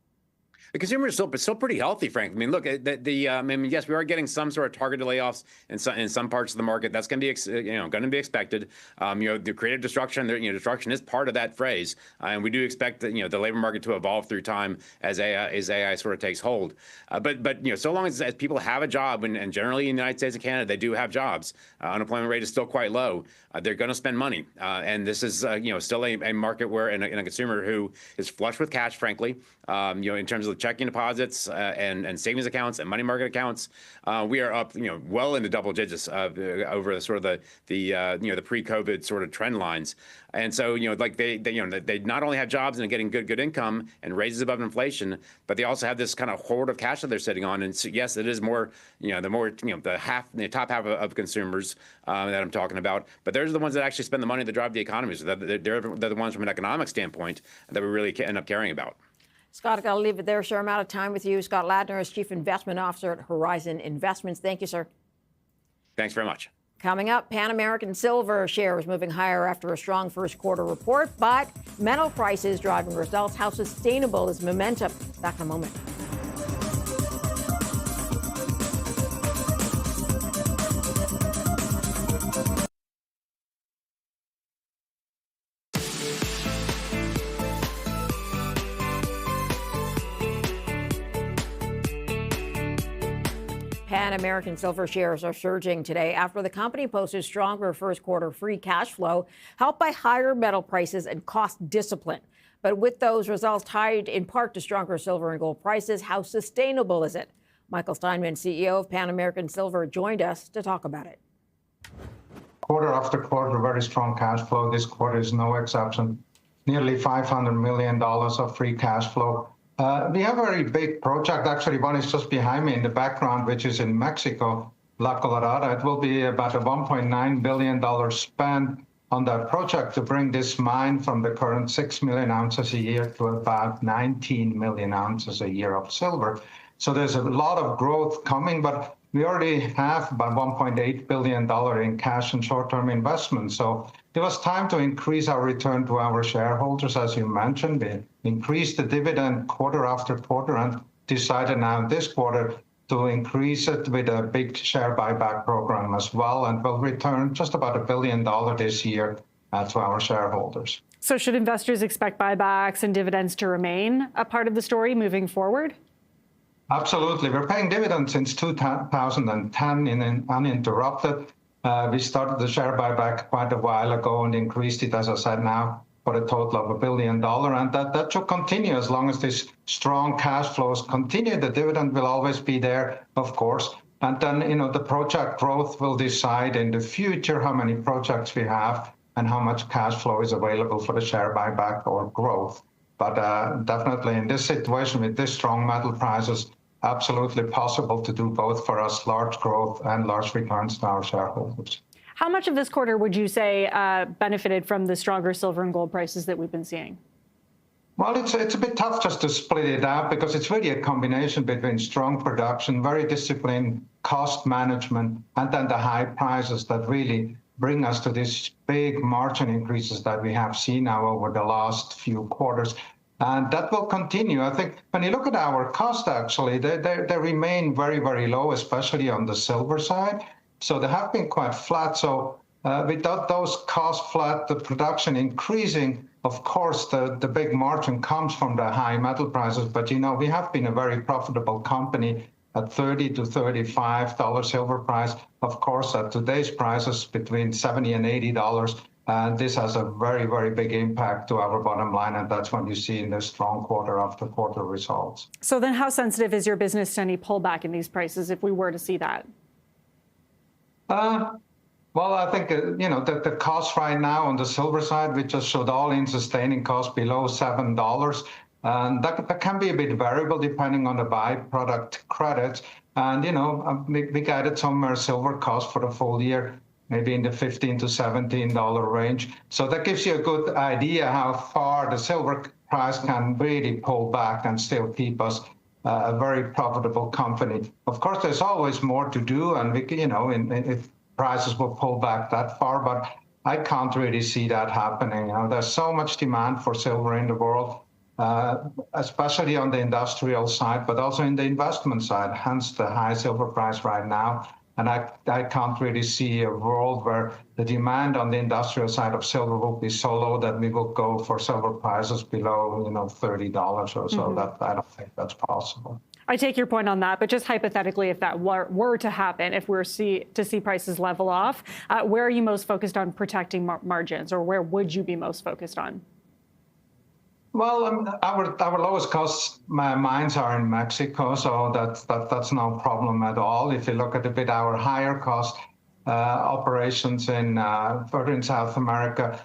Speaker 12: The consumer is still pretty healthy, frankly. I mean, look, yes, we are getting some sort of targeted layoffs in some parts of the market. That's going to be expected. The creative destruction, destruction is part of that phrase, and we do expect the labor market to evolve through time as AI sort of takes hold. But so long as people have a job, and generally in the United States and Canada they do have jobs, unemployment rate is still quite low. They're going to spend money, and this is still a market where and a consumer who is flush with cash, frankly. In terms of checking deposits and savings accounts and money market accounts, we are up well into double digits over the sort of the pre-COVID sort of trend lines. And so they not only have jobs and are getting good income and raises above inflation, but they also have this kind of hoard of cash that they're sitting on. And so, yes, it is more the top half of consumers that I'm talking about. But they're the ones that actually spend the money that drive the economy. So they're the ones from an economic standpoint that we really end up caring about.
Speaker 1: Scott, I've got to leave it there, sir. I'm out of time with you. Scott Ladner is Chief Investment Officer at Horizon Investments. Thank you, sir.
Speaker 12: Thanks very much.
Speaker 1: Coming up, Pan American Silver shares moving higher after a strong first quarter report, but metal prices driving results. How sustainable is momentum? Back in a moment. Pan American Silver shares are surging today after the company posted stronger first quarter free cash flow, helped by higher metal prices and cost discipline. But with those results tied in part to stronger silver and gold prices, how sustainable is it? Michael Steinman, CEO of Pan American Silver, joined us to talk about it.
Speaker 13: Quarter after quarter, very strong cash flow. This quarter is no exception. Nearly $500 million of free cash flow. We have a very big project. Actually, one is just behind me in the background, which is in Mexico, La Colorada. It will be about a $1.9 billion spend on that project to bring this mine from the current 6 million ounces a year to about 19 million ounces a year of silver. So there's a lot of growth coming, but we already have about $1.8 billion in cash and short-term investments. So it was time to increase our return to our shareholders, as you mentioned. We increased the dividend quarter after quarter and decided now this quarter to increase it with a big share buyback program as well, and will return just about $1 billion this year to our shareholders.
Speaker 14: So should investors expect buybacks and dividends to remain a part of the story moving forward?
Speaker 13: Absolutely. We're paying dividends since 2010 uninterrupted. We started the share buyback quite a while ago and increased it, as I said, now for a total of $1 billion. And that should continue as long as these strong cash flows continue. The dividend will always be there, of course. And then, the project growth will decide in the future how many projects we have and how much cash flow is available for the share buyback or growth. But definitely in this situation with this strong metal prices, absolutely possible to do both for us, large growth and large returns to our shareholders.
Speaker 14: How much of this quarter would you say benefited from the stronger silver and gold prices that we've been seeing?
Speaker 13: Well, it's a bit tough just to split it out because it's really a combination between strong production, very disciplined cost management, and then the high prices that really bring us to these big margin increases that we have seen now over the last few quarters. And that will continue. I think when you look at our cost, actually, they remain very, very low, especially on the silver side. So they have been quite flat. So without those costs flat, the production increasing, of course, the big margin comes from the high metal prices. But, we have been a very profitable company at $30 to $35 silver price. Of course, at today's prices, between $70 and $80. And this has a very, very big impact to our bottom line. And that's what you see in the strong quarter after quarter results.
Speaker 14: So then how sensitive is your business to any pullback in these prices if we were to see that?
Speaker 13: Well, I think, the cost right now on the silver side, we just showed all-in sustaining costs below $7. And that can be a bit variable depending on the byproduct credits. And, we guided somewhere silver cost for the full year, maybe in the $15 to $17 range. So that gives you a good idea how far the silver price can really pull back and still keep us a very profitable company. Of course, there's always more to do, and we, if prices will pull back that far, but I can't really see that happening. There's so much demand for silver in the world, especially on the industrial side, but also in the investment side, hence the high silver price right now. And I can't really see a world where the demand on the industrial side of silver will be so low that we will go for silver prices below, $30 or so. Mm-hmm. That I don't think that's possible.
Speaker 14: I take your point on that, but just hypothetically, if that were to happen, if we're to see prices level off, where are you most focused on protecting margins, or where would you be most focused on?
Speaker 13: Well, our lowest cost mines are in Mexico, so that's no problem at all. If you look at a bit our higher cost operations further in South America,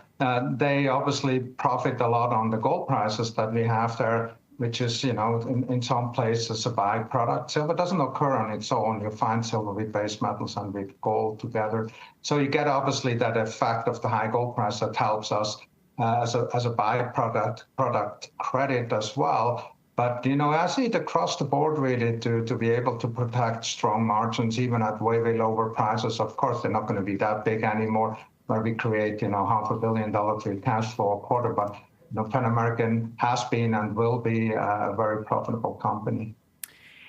Speaker 13: they obviously profit a lot on the gold prices that we have there, which is, in some places a byproduct. Silver doesn't occur on its own. You find silver with base metals and with gold together. So you get obviously that effect of the high gold price that helps us as a byproduct credit as well. But, I see it across the board really to be able to protect strong margins, even at way, way lower prices. Of course, they're not going to be that big anymore, where we create, $500 million free cash flow a quarter. But, Pan American has been and will be a very profitable company.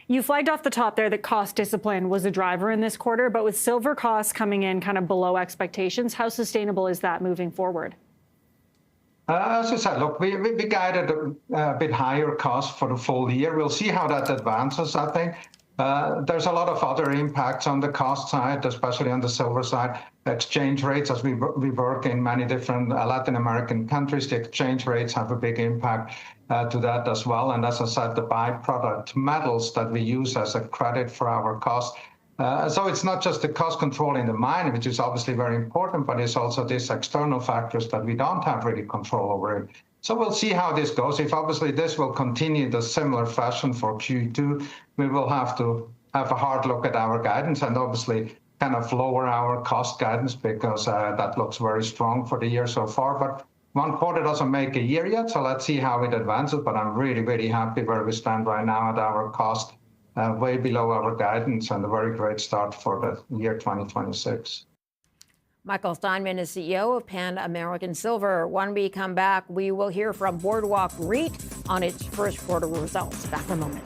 Speaker 14: You flagged off the top there that cost discipline was a driver in this quarter, but with silver costs coming in kind of below expectations, how sustainable is that moving forward?
Speaker 13: As I said, look, we guided a bit higher cost for the full year. We'll see how that advances, I think. There's a lot of other impacts on the cost side, especially on the silver side. Exchange rates, as we work in many different Latin American countries, the exchange rates have a big impact to that as well. And as I said, the byproduct metals that we use as a credit for our cost. So it's not just the cost control in the mine, which is obviously very important, but it's also these external factors that we don't have really control over it. So we'll see how this goes. If obviously this will continue the similar fashion for Q2, we will have to have a hard look at our guidance and obviously kind of lower our cost guidance because that looks very strong for the year so far. But one quarter doesn't make a year yet, so let's see how it advances. But I'm really, really happy where we stand right now at our cost. Way below our guidance and a very great start for the year 2026.
Speaker 1: Michael Steinman is CEO of Pan American Silver. When we come back, we will hear from Boardwalk REIT on its first quarter results. Back in a moment.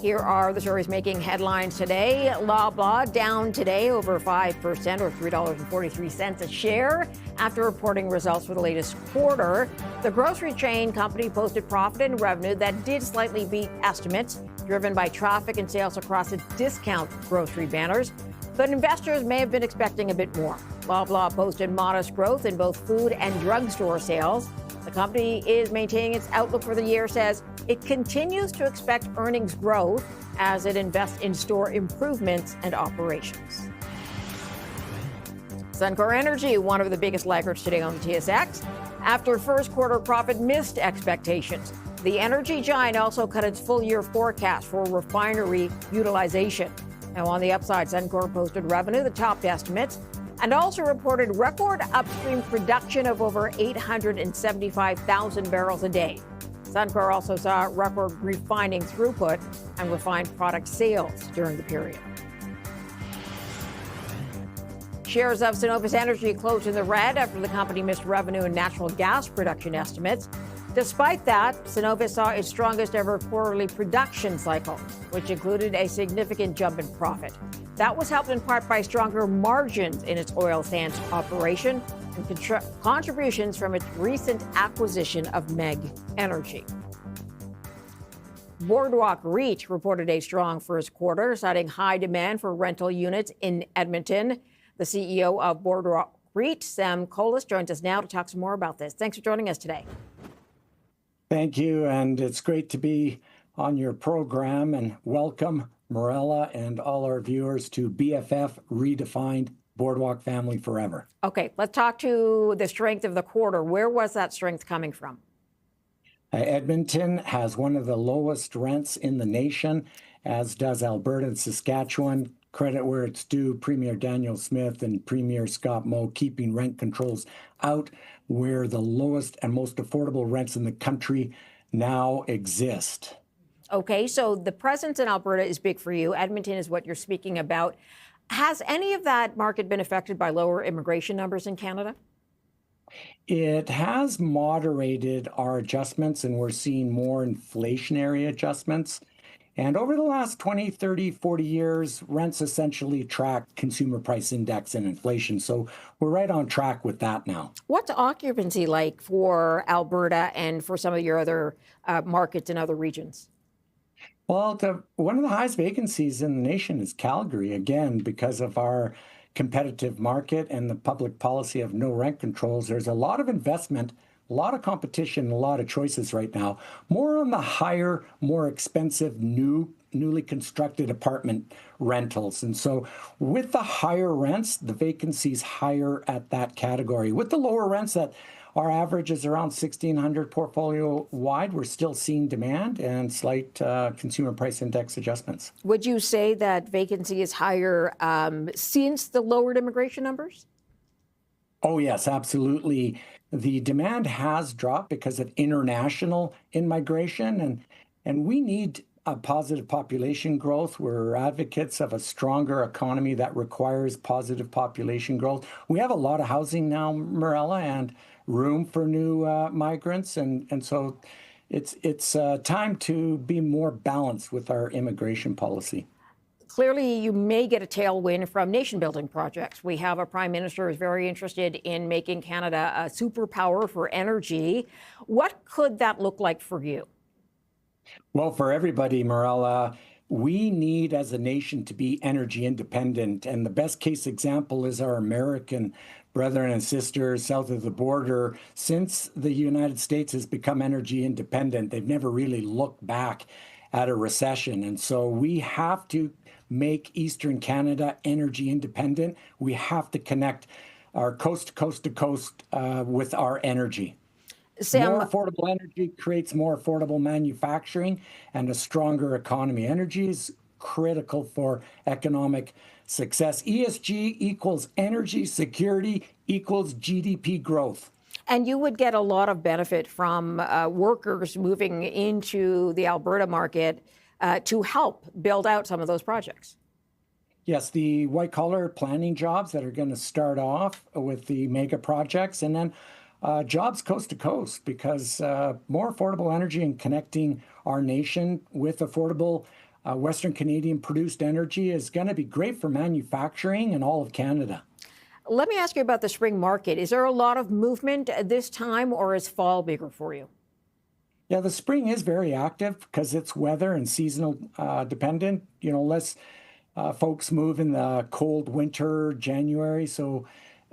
Speaker 1: Here are the stories making headlines today. Loblaw down today over 5% or $3.43 a share after reporting results for the latest quarter. The grocery chain company posted profit and revenue that did slightly beat estimates, driven by traffic and sales across its discount grocery banners. But investors may have been expecting a bit more. Loblaw posted modest growth in both food and drugstore sales. The company is maintaining its outlook for the year, says it continues to expect earnings growth as it invests in store improvements and operations. Suncor Energy, one of the biggest laggards today on the TSX, after first quarter profit missed expectations. The energy giant also cut its full year forecast for refinery utilization. Now on the upside, Suncor posted revenue that topped estimates and also reported record upstream production of over 875,000 barrels a day. Suncor also saw record refining throughput and refined product sales during the period. Shares of Cenovus Energy closed in the red after the company missed revenue and natural gas production estimates. Despite that, Cenovus saw its strongest ever quarterly production cycle, which included a significant jump in profit. That was helped in part by stronger margins in its oil sands operation and contributions from its recent acquisition of MEG Energy. Boardwalk REIT reported a strong first quarter, citing high demand for rental units in Edmonton. The CEO of Boardwalk REIT, Sam Colas, joins us now to talk some more about this. Thanks for joining us today.
Speaker 15: Thank you, and it's great to be on your program, and welcome Morella and all our viewers to BFF Redefined, Boardwalk Family Forever.
Speaker 1: Okay, let's talk to the strength of the quarter. Where was that strength coming from?
Speaker 15: Edmonton has one of the lowest rents in the nation, as does Alberta and Saskatchewan. Credit where it's due, Premier Daniel Smith and Premier Scott Moe keeping rent controls out where the lowest and most affordable rents in the country now exist.
Speaker 1: Okay, so the presence in Alberta is big for you. Edmonton is what you're speaking about. Has any of that market been affected by lower immigration numbers in Canada?
Speaker 15: It has moderated our adjustments, and we're seeing more inflationary adjustments. And over the last 20, 30, 40 years, rents essentially track consumer price index and inflation. So we're right on track with that now.
Speaker 1: What's occupancy like for Alberta and for some of your other markets in other regions?
Speaker 15: Well, one of the highest vacancies in the nation is Calgary, again, because of our competitive market and the public policy of no rent controls. There's a lot of investment, a lot of competition, a lot of choices right now. More on the higher, more expensive, newly constructed apartment rentals. And so with the higher rents, the vacancy's higher at that category. With the lower rents that our average is around 1,600 portfolio wide, we're still seeing demand and slight consumer price index adjustments.
Speaker 1: Would you say that vacancy is higher since the lowered immigration numbers?
Speaker 15: Oh, yes, absolutely. The demand has dropped because of international immigration, and we need a positive population growth. We're advocates of a stronger economy that requires positive population growth. We have a lot of housing now, Morella, and room for new migrants, and so it's time to be more balanced with our immigration policy.
Speaker 1: Clearly, you may get a tailwind from nation-building projects. We have a prime minister who's very interested in making Canada a superpower for energy. What could that look like for you?
Speaker 15: Well, for everybody, Morella, we need as a nation to be energy independent. And the best case example is our American brethren and sisters south of the border. Since the United States has become energy independent, they've never really looked back at a recession. And so we have to make Eastern Canada energy independent. We have to connect our coast to coast with our energy.
Speaker 1: Sam,
Speaker 15: more affordable energy creates more affordable manufacturing and a stronger economy. Energy is critical for economic success. ESG equals energy security equals GDP growth.
Speaker 1: And you would get a lot of benefit from workers moving into the Alberta market to help build out some of those projects.
Speaker 15: Yes, the white-collar planning jobs that are going to start off with the mega projects, and then jobs coast to coast, because more affordable energy and connecting our nation with affordable Western Canadian produced energy is going to be great for manufacturing in all of Canada.
Speaker 1: Let me ask you about the spring market. Is there a lot of movement this time, or is fall bigger for you?
Speaker 15: Yeah, the spring is very active because it's weather and seasonal dependent. You know, less folks move in the cold winter, January. So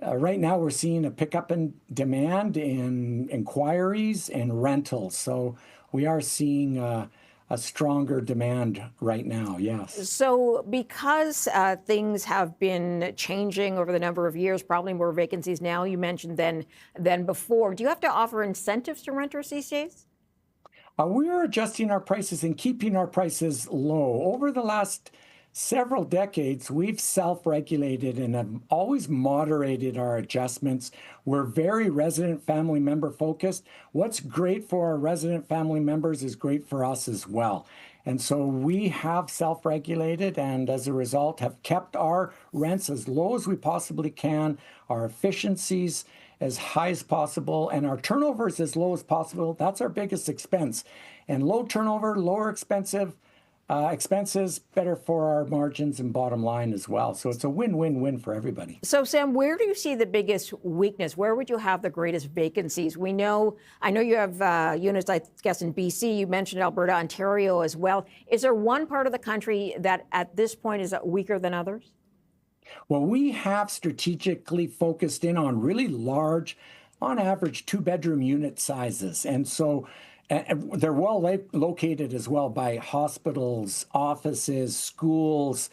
Speaker 15: right now we're seeing a pickup in demand in inquiries and rentals. So we are seeing a stronger demand right now, yes.
Speaker 1: So because things have been changing over the number of years, probably more vacancies now, you mentioned, than before, do you have to offer incentives to renters these days?
Speaker 15: We're adjusting our prices and keeping our prices low. Over the last several decades, we've self-regulated and have always moderated our adjustments. We're very resident family member focused. What's great for our resident family members is great for us as well. And so we have self-regulated, and as a result have kept our rents as low as we possibly can, our efficiencies as high as possible, and our turnovers as low as possible. That's our biggest expense. And low turnover, lower expenses, better for our margins and bottom line as well. So it's a win-win-win for everybody.
Speaker 1: So, Sam, where do you see the biggest weakness? Where would you have the greatest vacancies? I know you have units, I guess, in BC. You mentioned Alberta, Ontario as well. Is there one part of the country that at this point is weaker than others?
Speaker 15: Well, we have strategically focused in on really large, on average, 2-bedroom unit sizes. And so they're well located as well by hospitals, offices, schools,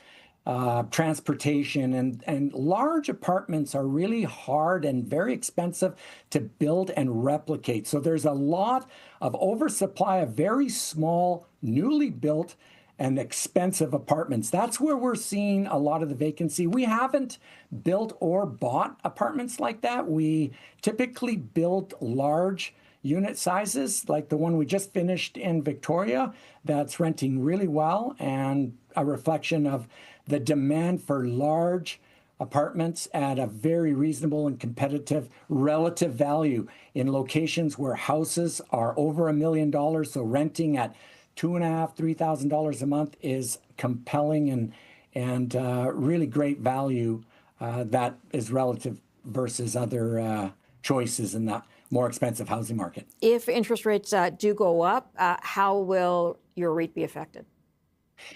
Speaker 15: transportation, and large apartments are really hard and very expensive to build and replicate. So there's a lot of oversupply of very small, newly built and expensive apartments. That's where we're seeing a lot of the vacancy. We haven't built or bought apartments like that. We typically build large unit sizes, like the one we just finished in Victoria, that's renting really well, and a reflection of the demand for large apartments at a very reasonable and competitive relative value in locations where houses are over $1 million. So renting at $2,500, $3,000 a month is compelling and really great value that is relative versus other choices in that more expensive housing market.
Speaker 1: If interest rates do go up, how will your REIT be affected?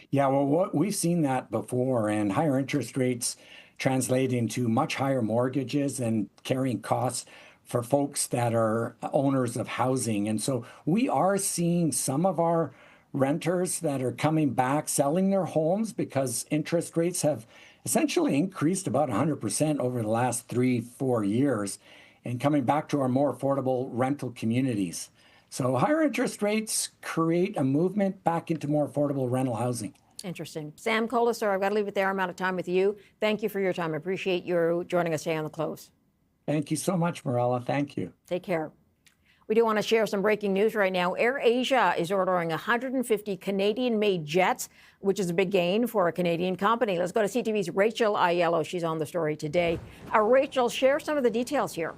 Speaker 15: Yeah, well, we've seen that before, and higher interest rates translate into much higher mortgages and carrying costs for folks that are owners of housing. And so we are seeing some of our renters that are coming back, selling their homes because interest rates have essentially increased about 100% over the last 3-4 years, and coming back to our more affordable rental communities. So higher interest rates create a movement back into more affordable rental housing.
Speaker 1: Interesting. Sam Colasar, I've got to leave it there. I'm out of time with you. Thank you for your time. I appreciate you joining us today on The Close.
Speaker 15: Thank you so much, Marella. Thank you.
Speaker 1: Take care. We do want to share some breaking news right now. AirAsia is ordering 150 Canadian-made jets, which is a big gain for a Canadian company. Let's go to CTV's Rachel Aiello. She's on the story today. Rachel, share some of the details here.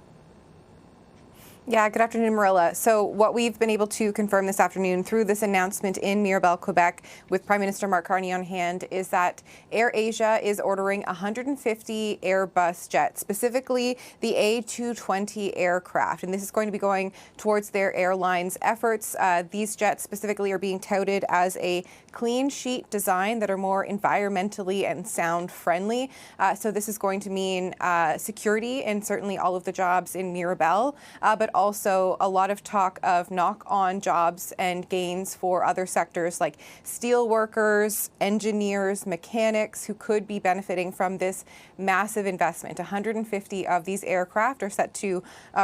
Speaker 16: Yeah, good afternoon, Marilla. So what we've been able to confirm this afternoon through this announcement in Mirabel, Quebec, with Prime Minister Mark Carney on hand, is that AirAsia is ordering 150 Airbus jets, specifically the A220 aircraft. And this is going to be going towards their airline's efforts. These jets specifically are being touted as a clean sheet design that are more environmentally and sound friendly. So this is going to mean security and certainly all of the jobs in Mirabel, but also a lot of talk of knock-on jobs and gains for other sectors like steel workers, engineers, mechanics who could be benefiting from this massive investment. 150 of these aircraft are set to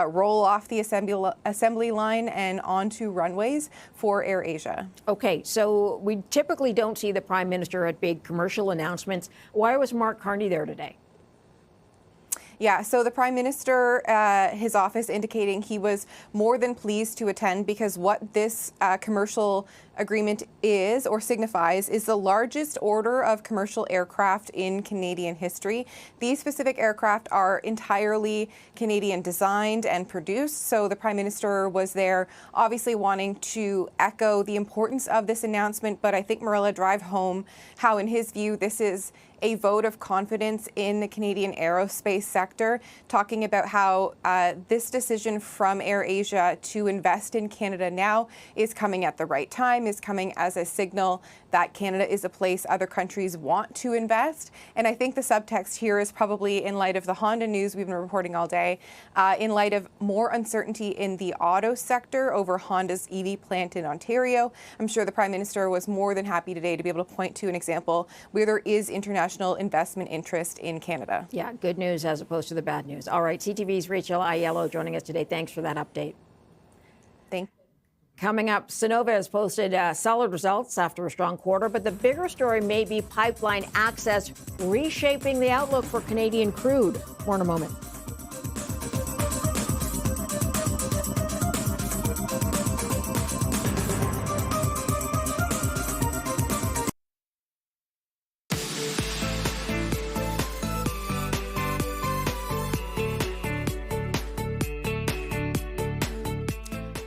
Speaker 16: roll off the assembly line and onto runways for AirAsia.
Speaker 1: Okay, so we typically don't see the Prime Minister at big commercial announcements. Why was Mark Carney there today?
Speaker 16: Yeah, so the Prime Minister, his office indicating he was more than pleased to attend because what this commercial agreement is or signifies is the largest order of commercial aircraft in Canadian history. These specific aircraft are entirely Canadian designed and produced. So the Prime Minister was there obviously wanting to echo the importance of this announcement, but I think Marilla drive home how in his view this is a vote of confidence in the Canadian aerospace sector, talking about how this decision from AirAsia to invest in Canada now is coming at the right time, is coming as a signal that Canada is a place other countries want to invest. And I think the subtext here is probably in light of the Honda news we've been reporting all day, in light of more uncertainty in the auto sector over Honda's EV plant in Ontario. I'm sure the Prime Minister was more than happy today to be able to point to an example where there is international investment interest in Canada.
Speaker 1: Yeah, good news as opposed to the bad news. All right, CTV's Rachel Aiello joining us today. Thanks for that update.
Speaker 16: Thank you.
Speaker 1: Coming up, Cenovus has posted solid results after a strong quarter, but the bigger story may be pipeline access reshaping the outlook for Canadian crude. More in a moment.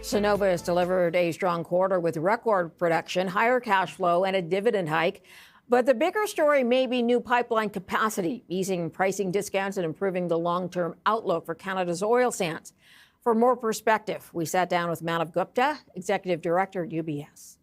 Speaker 1: Cenovus has delivered a strong quarter with record production, higher cash flow, and a dividend hike. But the bigger story may be new pipeline capacity, easing pricing discounts and improving the long-term outlook for Canada's oil sands. For more perspective, we sat down with Manav Gupta, Executive Director at UBS.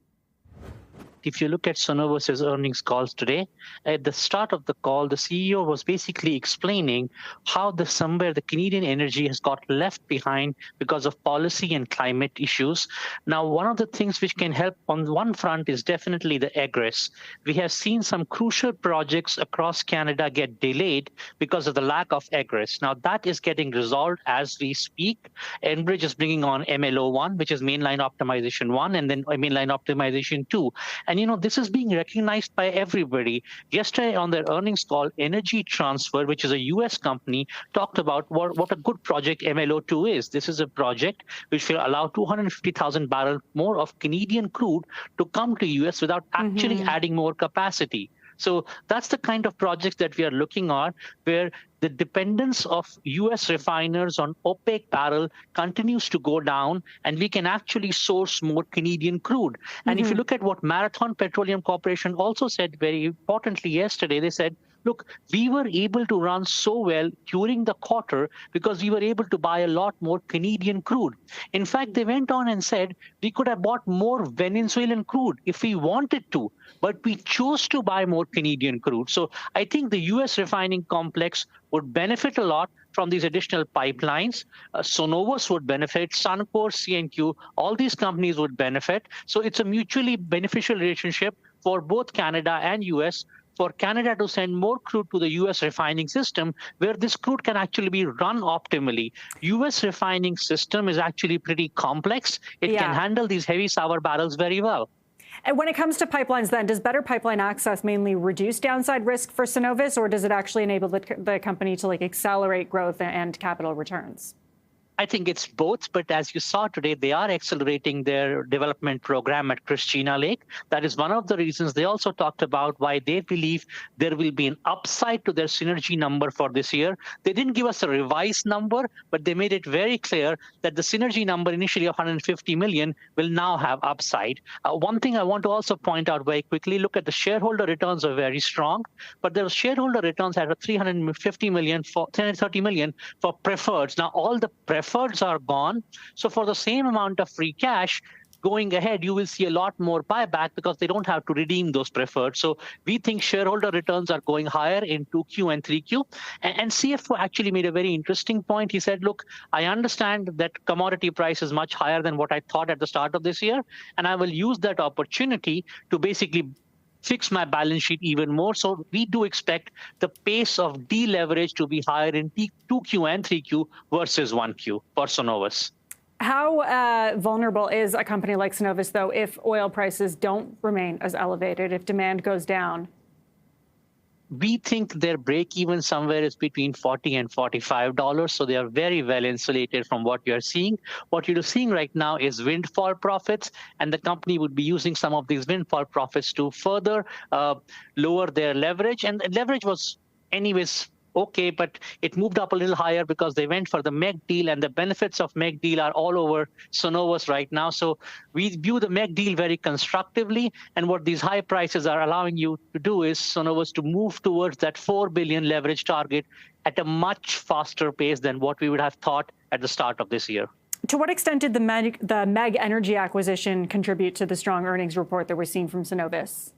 Speaker 17: If you look at Cenovus's earnings calls today, at the start of the call, the CEO was basically explaining how somewhere the Canadian energy has got left behind because of policy and climate issues. Now, one of the things which can help on one front is definitely the egress. We have seen some crucial projects across Canada get delayed because of the lack of egress. Now, that is getting resolved as we speak. Enbridge is bringing on MLO1, which is Mainline Optimization 1, and then Mainline Optimization 2. And, this is being recognized by everybody. Yesterday on their earnings call, Energy Transfer, which is a U.S. company, talked about what a good project MLO2 is. This is a project which will allow 250,000 barrels more of Canadian crude to come to U.S. without actually adding more capacity. So that's the kind of projects that we are looking at, where the dependence of U.S. refiners on OPEC barrel continues to go down, and we can actually source more Canadian crude. And if you look at what Marathon Petroleum Corporation also said very importantly yesterday, they said, look, we were able to run so well during the quarter because we were able to buy a lot more Canadian crude. In fact, they went on and said we could have bought more Venezuelan crude if we wanted to, but we chose to buy more Canadian crude. So I think the U.S. refining complex would benefit a lot from these additional pipelines. Cenovus would benefit, Suncor, CNQ, all these companies would benefit. So it's a mutually beneficial relationship for both Canada and U.S., for Canada to send more crude to the U.S. refining system, where this crude can actually be run optimally. U.S. refining system is actually pretty complex. It can handle these heavy sour barrels very well.
Speaker 14: And when it comes to pipelines, then, does better pipeline access mainly reduce downside risk for Cenovus, or does it actually enable the company to accelerate growth and capital returns?
Speaker 17: I think it's both, but as you saw today, they are accelerating their development program at Christina Lake. That is one of the reasons. They also talked about why they believe there will be an upside to their synergy number for this year. They didn't give us a revised number, but they made it very clear that the synergy number initially of 150 million will now have upside. One thing I want to also point out very quickly, look at the shareholder returns are very strong, but the shareholder returns had a 330 million for preferreds. Now, all the preferreds are gone. So for the same amount of free cash, going ahead, you will see a lot more buyback because they don't have to redeem those preferred. So we think shareholder returns are going higher in 2Q and 3Q. And CFO actually made a very interesting point. He said, look, I understand that commodity price is much higher than what I thought at the start of this year, and I will use that opportunity to basically fix my balance sheet even more. So we do expect the pace of deleverage to be higher in 2Q and 3Q versus 1Q for Cenovus.
Speaker 14: How vulnerable is a company like Cenovus, though, if oil prices don't remain as elevated, if demand goes down?
Speaker 17: We think their break even somewhere is between $40 and $45. So they are very well insulated from what you're seeing. What you're seeing right now is windfall profits, and the company would be using some of these windfall profits to further lower their leverage. And leverage was anyways okay, but it moved up a little higher because they went for the MEG deal, and the benefits of MEG deal are all over Cenovus right now. So we view the MEG deal very constructively, and what these high prices are allowing you to do is Cenovus to move towards that $4 billion leverage target at a much faster pace than what we would have thought at the start of this year.
Speaker 14: To what extent did the MEG Energy acquisition contribute to the strong earnings report that we're seeing from Cenovus?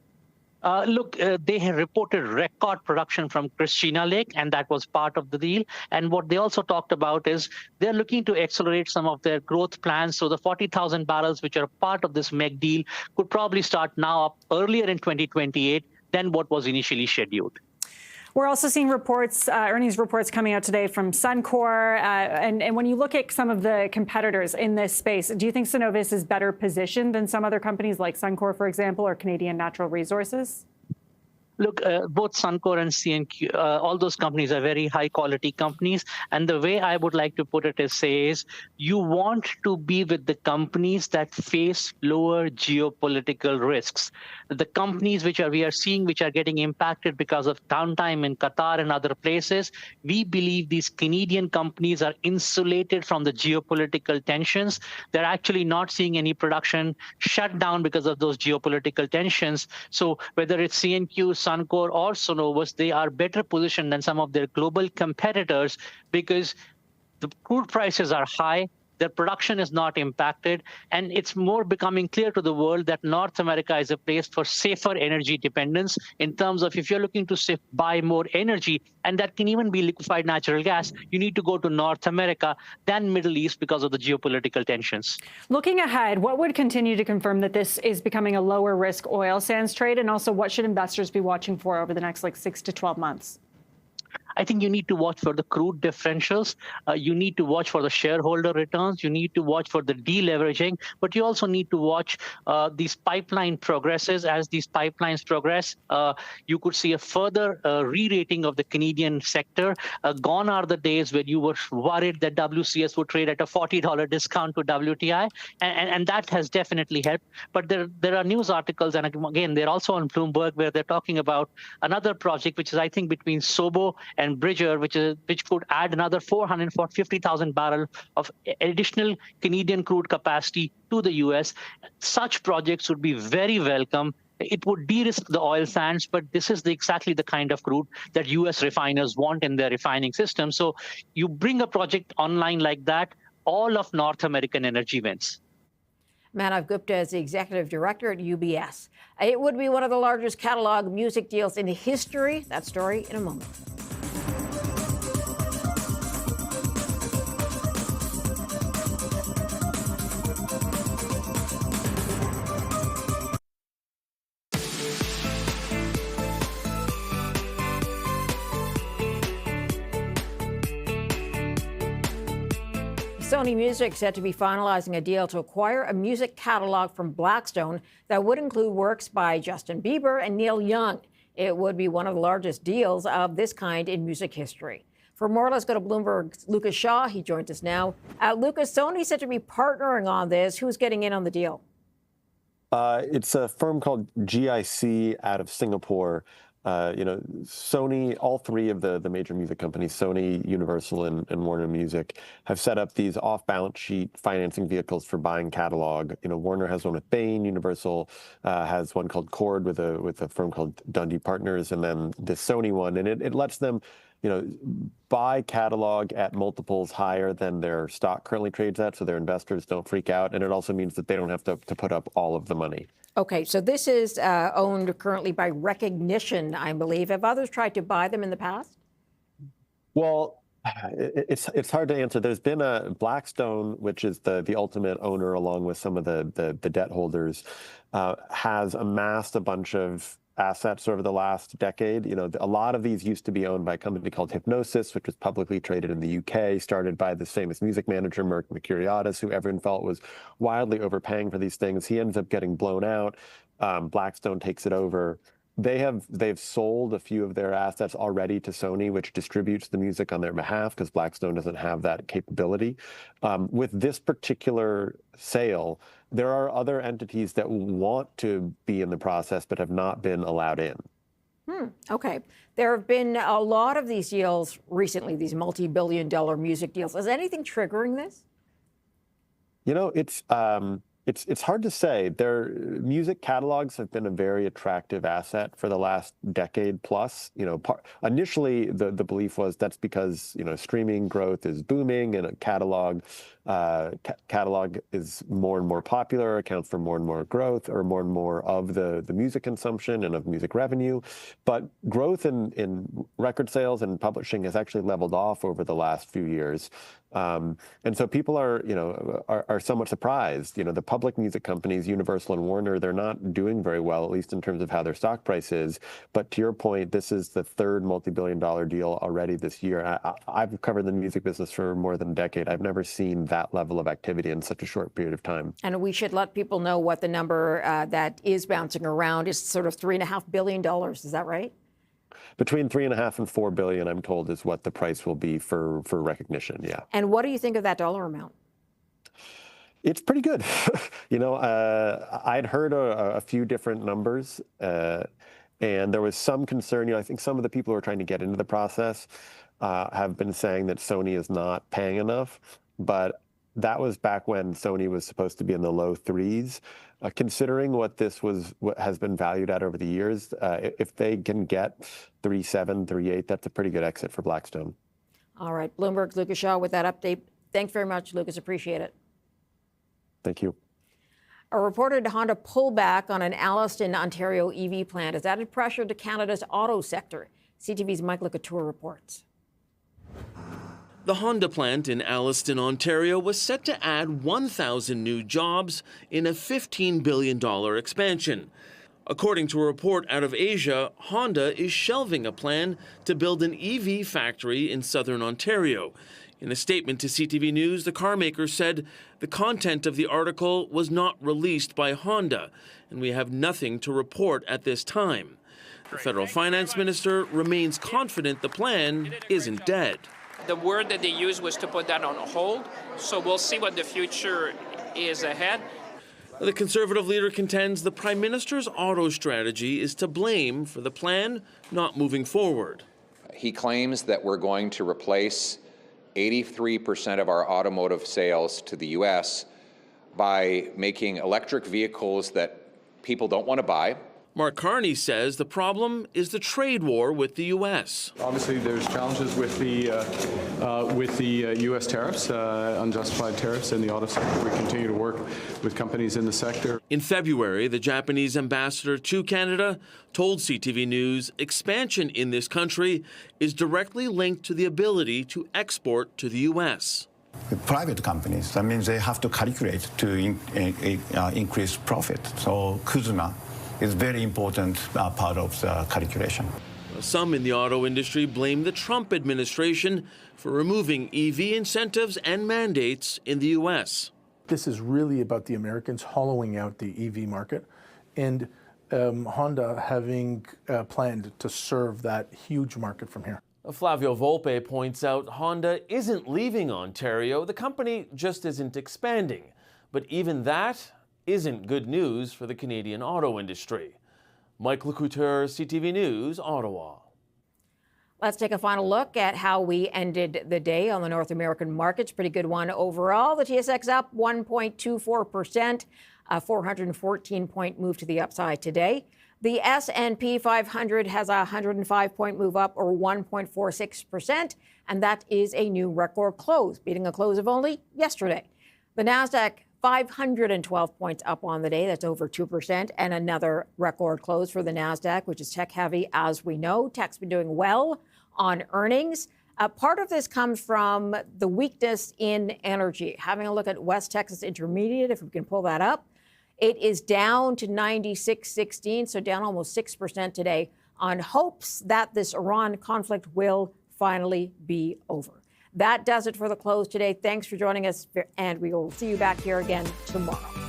Speaker 17: Look, they have reported record production from Christina Lake, and that was part of the deal. And what they also talked about is they're looking to accelerate some of their growth plans. So the 40,000 barrels, which are part of this MEG deal, could probably start now up earlier in 2028 than what was initially scheduled.
Speaker 14: We're also seeing reports, earnings reports coming out today from Suncor. And when you look at some of the competitors in this space, do you think Cenovus is better positioned than some other companies like Suncor, for example, or Canadian Natural Resources?
Speaker 17: Look, both Suncor and CNQ, all those companies are very high-quality companies. And the way I would like to put it is you want to be with the companies that face lower geopolitical risks. The companies we are seeing which are getting impacted because of downtime in Qatar and other places, we believe these Canadian companies are insulated from the geopolitical tensions. They're actually not seeing any production shut down because of those geopolitical tensions. So whether it's CNQ, Suncor or Cenovus, they are better positioned than some of their global competitors because the crude prices are high, their production is not impacted, and it's more becoming clear to the world that North America is a place for safer energy dependence in terms of if you're looking to buy more energy, and that can even be liquefied natural gas, you need to go to North America than Middle East because of the geopolitical tensions.
Speaker 14: Looking ahead, what would continue to confirm that this is becoming a lower risk oil sands trade? And also, what should investors be watching for over the next 6 to 12 months?
Speaker 17: I think you need to watch for the crude differentials. You need to watch for the shareholder returns. You need to watch for the deleveraging. But you also need to watch these pipeline progresses. As these pipelines progress, you could see a further re-rating of the Canadian sector. Gone are the days when you were worried that WCS would trade at a $40 discount to WTI. And that has definitely helped. But there are news articles, and again, they're also on Bloomberg, where they're talking about another project, which is, I think, between Sobo and Bridger, which could add another 450,000 barrels of additional Canadian crude capacity to the U.S. Such projects would be very welcome. It would de-risk the oil sands, but this is exactly the kind of crude that U.S. refiners want in their refining system. So you bring a project online like that, all of North American energy wins.
Speaker 1: Manav Gupta is the executive director at UBS. It would be one of the largest catalog music deals in history. That story in a moment. Sony Music said to be finalizing a deal to acquire a music catalog from Blackstone that would include works by Justin Bieber and Neil Young. It would be one of the largest deals of this kind in music history. For more, let's go to Bloomberg's Lucas Shaw. He joins us now. Lucas, Sony said to be partnering on this. Who's getting in on the deal?
Speaker 18: It's a firm called GIC out of Singapore. Sony, all three of the major music companies, Sony, Universal, and Warner Music, have set up these off-balance sheet financing vehicles for buying catalog. Warner has one with Bain, Universal has one called Chord with a firm called Dundee Partners, and then this Sony one, and it lets them buy catalog at multiples higher than their stock currently trades at, so their investors don't freak out, and it also means that they don't have to put up all of the money.
Speaker 1: Okay, so this is owned currently by Recognition, I believe. Have others tried to buy them in the past?
Speaker 18: Well, it's hard to answer. There's been a Blackstone, which is the ultimate owner, along with some of the debt holders, has amassed a bunch of assets over the last decade. You know, a lot of these used to be owned by a company called Hypnosis, which was publicly traded in the UK, started by this famous music manager, Mercuriadis, who everyone felt was wildly overpaying for these things. He ends up getting blown out. Blackstone takes it over. They've sold a few of their assets already to Sony, which distributes the music on their behalf because Blackstone doesn't have that capability. With this particular sale, there are other entities that want to be in the process but have not been allowed in.
Speaker 1: Okay. There have been a lot of these deals recently, these multi-billion-dollar music deals. Is anything triggering this?
Speaker 18: You know, it's hard to say. Their music catalogs have been a very attractive asset for the last decade plus. You know, initially the belief was that's because, you know, streaming growth is booming and a catalog is more and more popular, accounts for more and more growth or more and more of the music consumption and of music revenue. But growth in record sales and publishing has actually leveled off over the last few years. And so people are somewhat surprised. You know, the public music companies, Universal and Warner, they're not doing very well, at least in terms of how their stock price is. But to your point, this is the third multi-billion-dollar deal already this year. I've covered the music business for more than a decade. I've never seen that level of activity in such a short period of time.
Speaker 1: And we should let people know what the number that is bouncing around is, sort of $3.5 billion. Is that right?
Speaker 18: Between $3.5 and $4 billion, I'm told, is what the price will be for recognition. Yeah.
Speaker 1: And what do you think of that dollar amount?
Speaker 18: It's pretty good. You know, I'd heard a few different numbers, and there was some concern. You know, I think some of the people who are trying to get into the process have been saying that Sony is not paying enough, but that was back when Sony was supposed to be in the low threes. Considering what has been valued at over the years, if they can get 3.7, 3.8, that's a pretty good exit for Blackstone.
Speaker 1: All right, Bloomberg's Lucas Shaw with that update. Thanks very much, Lucas. Appreciate it.
Speaker 18: Thank you.
Speaker 1: A reported Honda pullback on an Alliston, Ontario EV plant has added pressure to Canada's auto sector. CTV's Mike LeCouture reports.
Speaker 19: The Honda plant in Alliston, Ontario was set to add 1,000 new jobs in a $15 billion expansion. According to a report out of Asia, Honda is shelving a plan to build an EV factory in southern Ontario. In a statement to CTV News, the carmaker said the content of the article was not released by Honda, and we have nothing to report at this time. The federal finance minister remains confident the plan isn't dead.
Speaker 3: The word that they used was to put that on hold, so we'll see what the future is ahead.
Speaker 19: The Conservative leader contends the Prime Minister's auto strategy is to blame for the plan not moving forward.
Speaker 20: He claims that we're going to replace 83% of our automotive sales to the U.S. by making electric vehicles that people don't want to buy.
Speaker 19: Mark Carney says the problem is the trade war with the U.S.
Speaker 2: Obviously, there's challenges with the U.S. tariffs, unjustified tariffs in the auto sector. We continue to work with companies in the sector.
Speaker 19: In February, the Japanese ambassador to Canada told CTV News expansion in this country is directly linked to the ability to export to the U.S.
Speaker 21: Private companies, that means they have to calculate to increase profit. So Kuzuma is very important part of the calculation.
Speaker 19: Some in the auto industry blame the Trump administration for removing EV incentives and mandates in the U.S.
Speaker 22: This is really about the Americans hollowing out the EV market and Honda having planned to serve that huge market from here.
Speaker 19: Flavio Volpe points out Honda isn't leaving Ontario. The company just isn't expanding. But even that isn't good news for the Canadian auto industry. Mike LeCouture, CTV News, Ottawa.
Speaker 1: Let's take a final look at how we ended the day on the North American markets. Pretty good one overall. The TSX up 1.24%, a 414-point move to the upside today. The S&P 500 has a 105-point move up, or 1.46%, and that is a new record close, beating a close of only yesterday. The Nasdaq 512 points up on the day. That's over 2%, and another record close for the Nasdaq, which is tech-heavy, as we know. Tech's been doing well on earnings. Part of this comes from the weakness in energy. Having a look at West Texas Intermediate, if we can pull that up. It is down to 96.16, so down almost 6% today on hopes that this Iran conflict will finally be over. That does it for the close today. Thanks for joining us, and we will see you back here again tomorrow.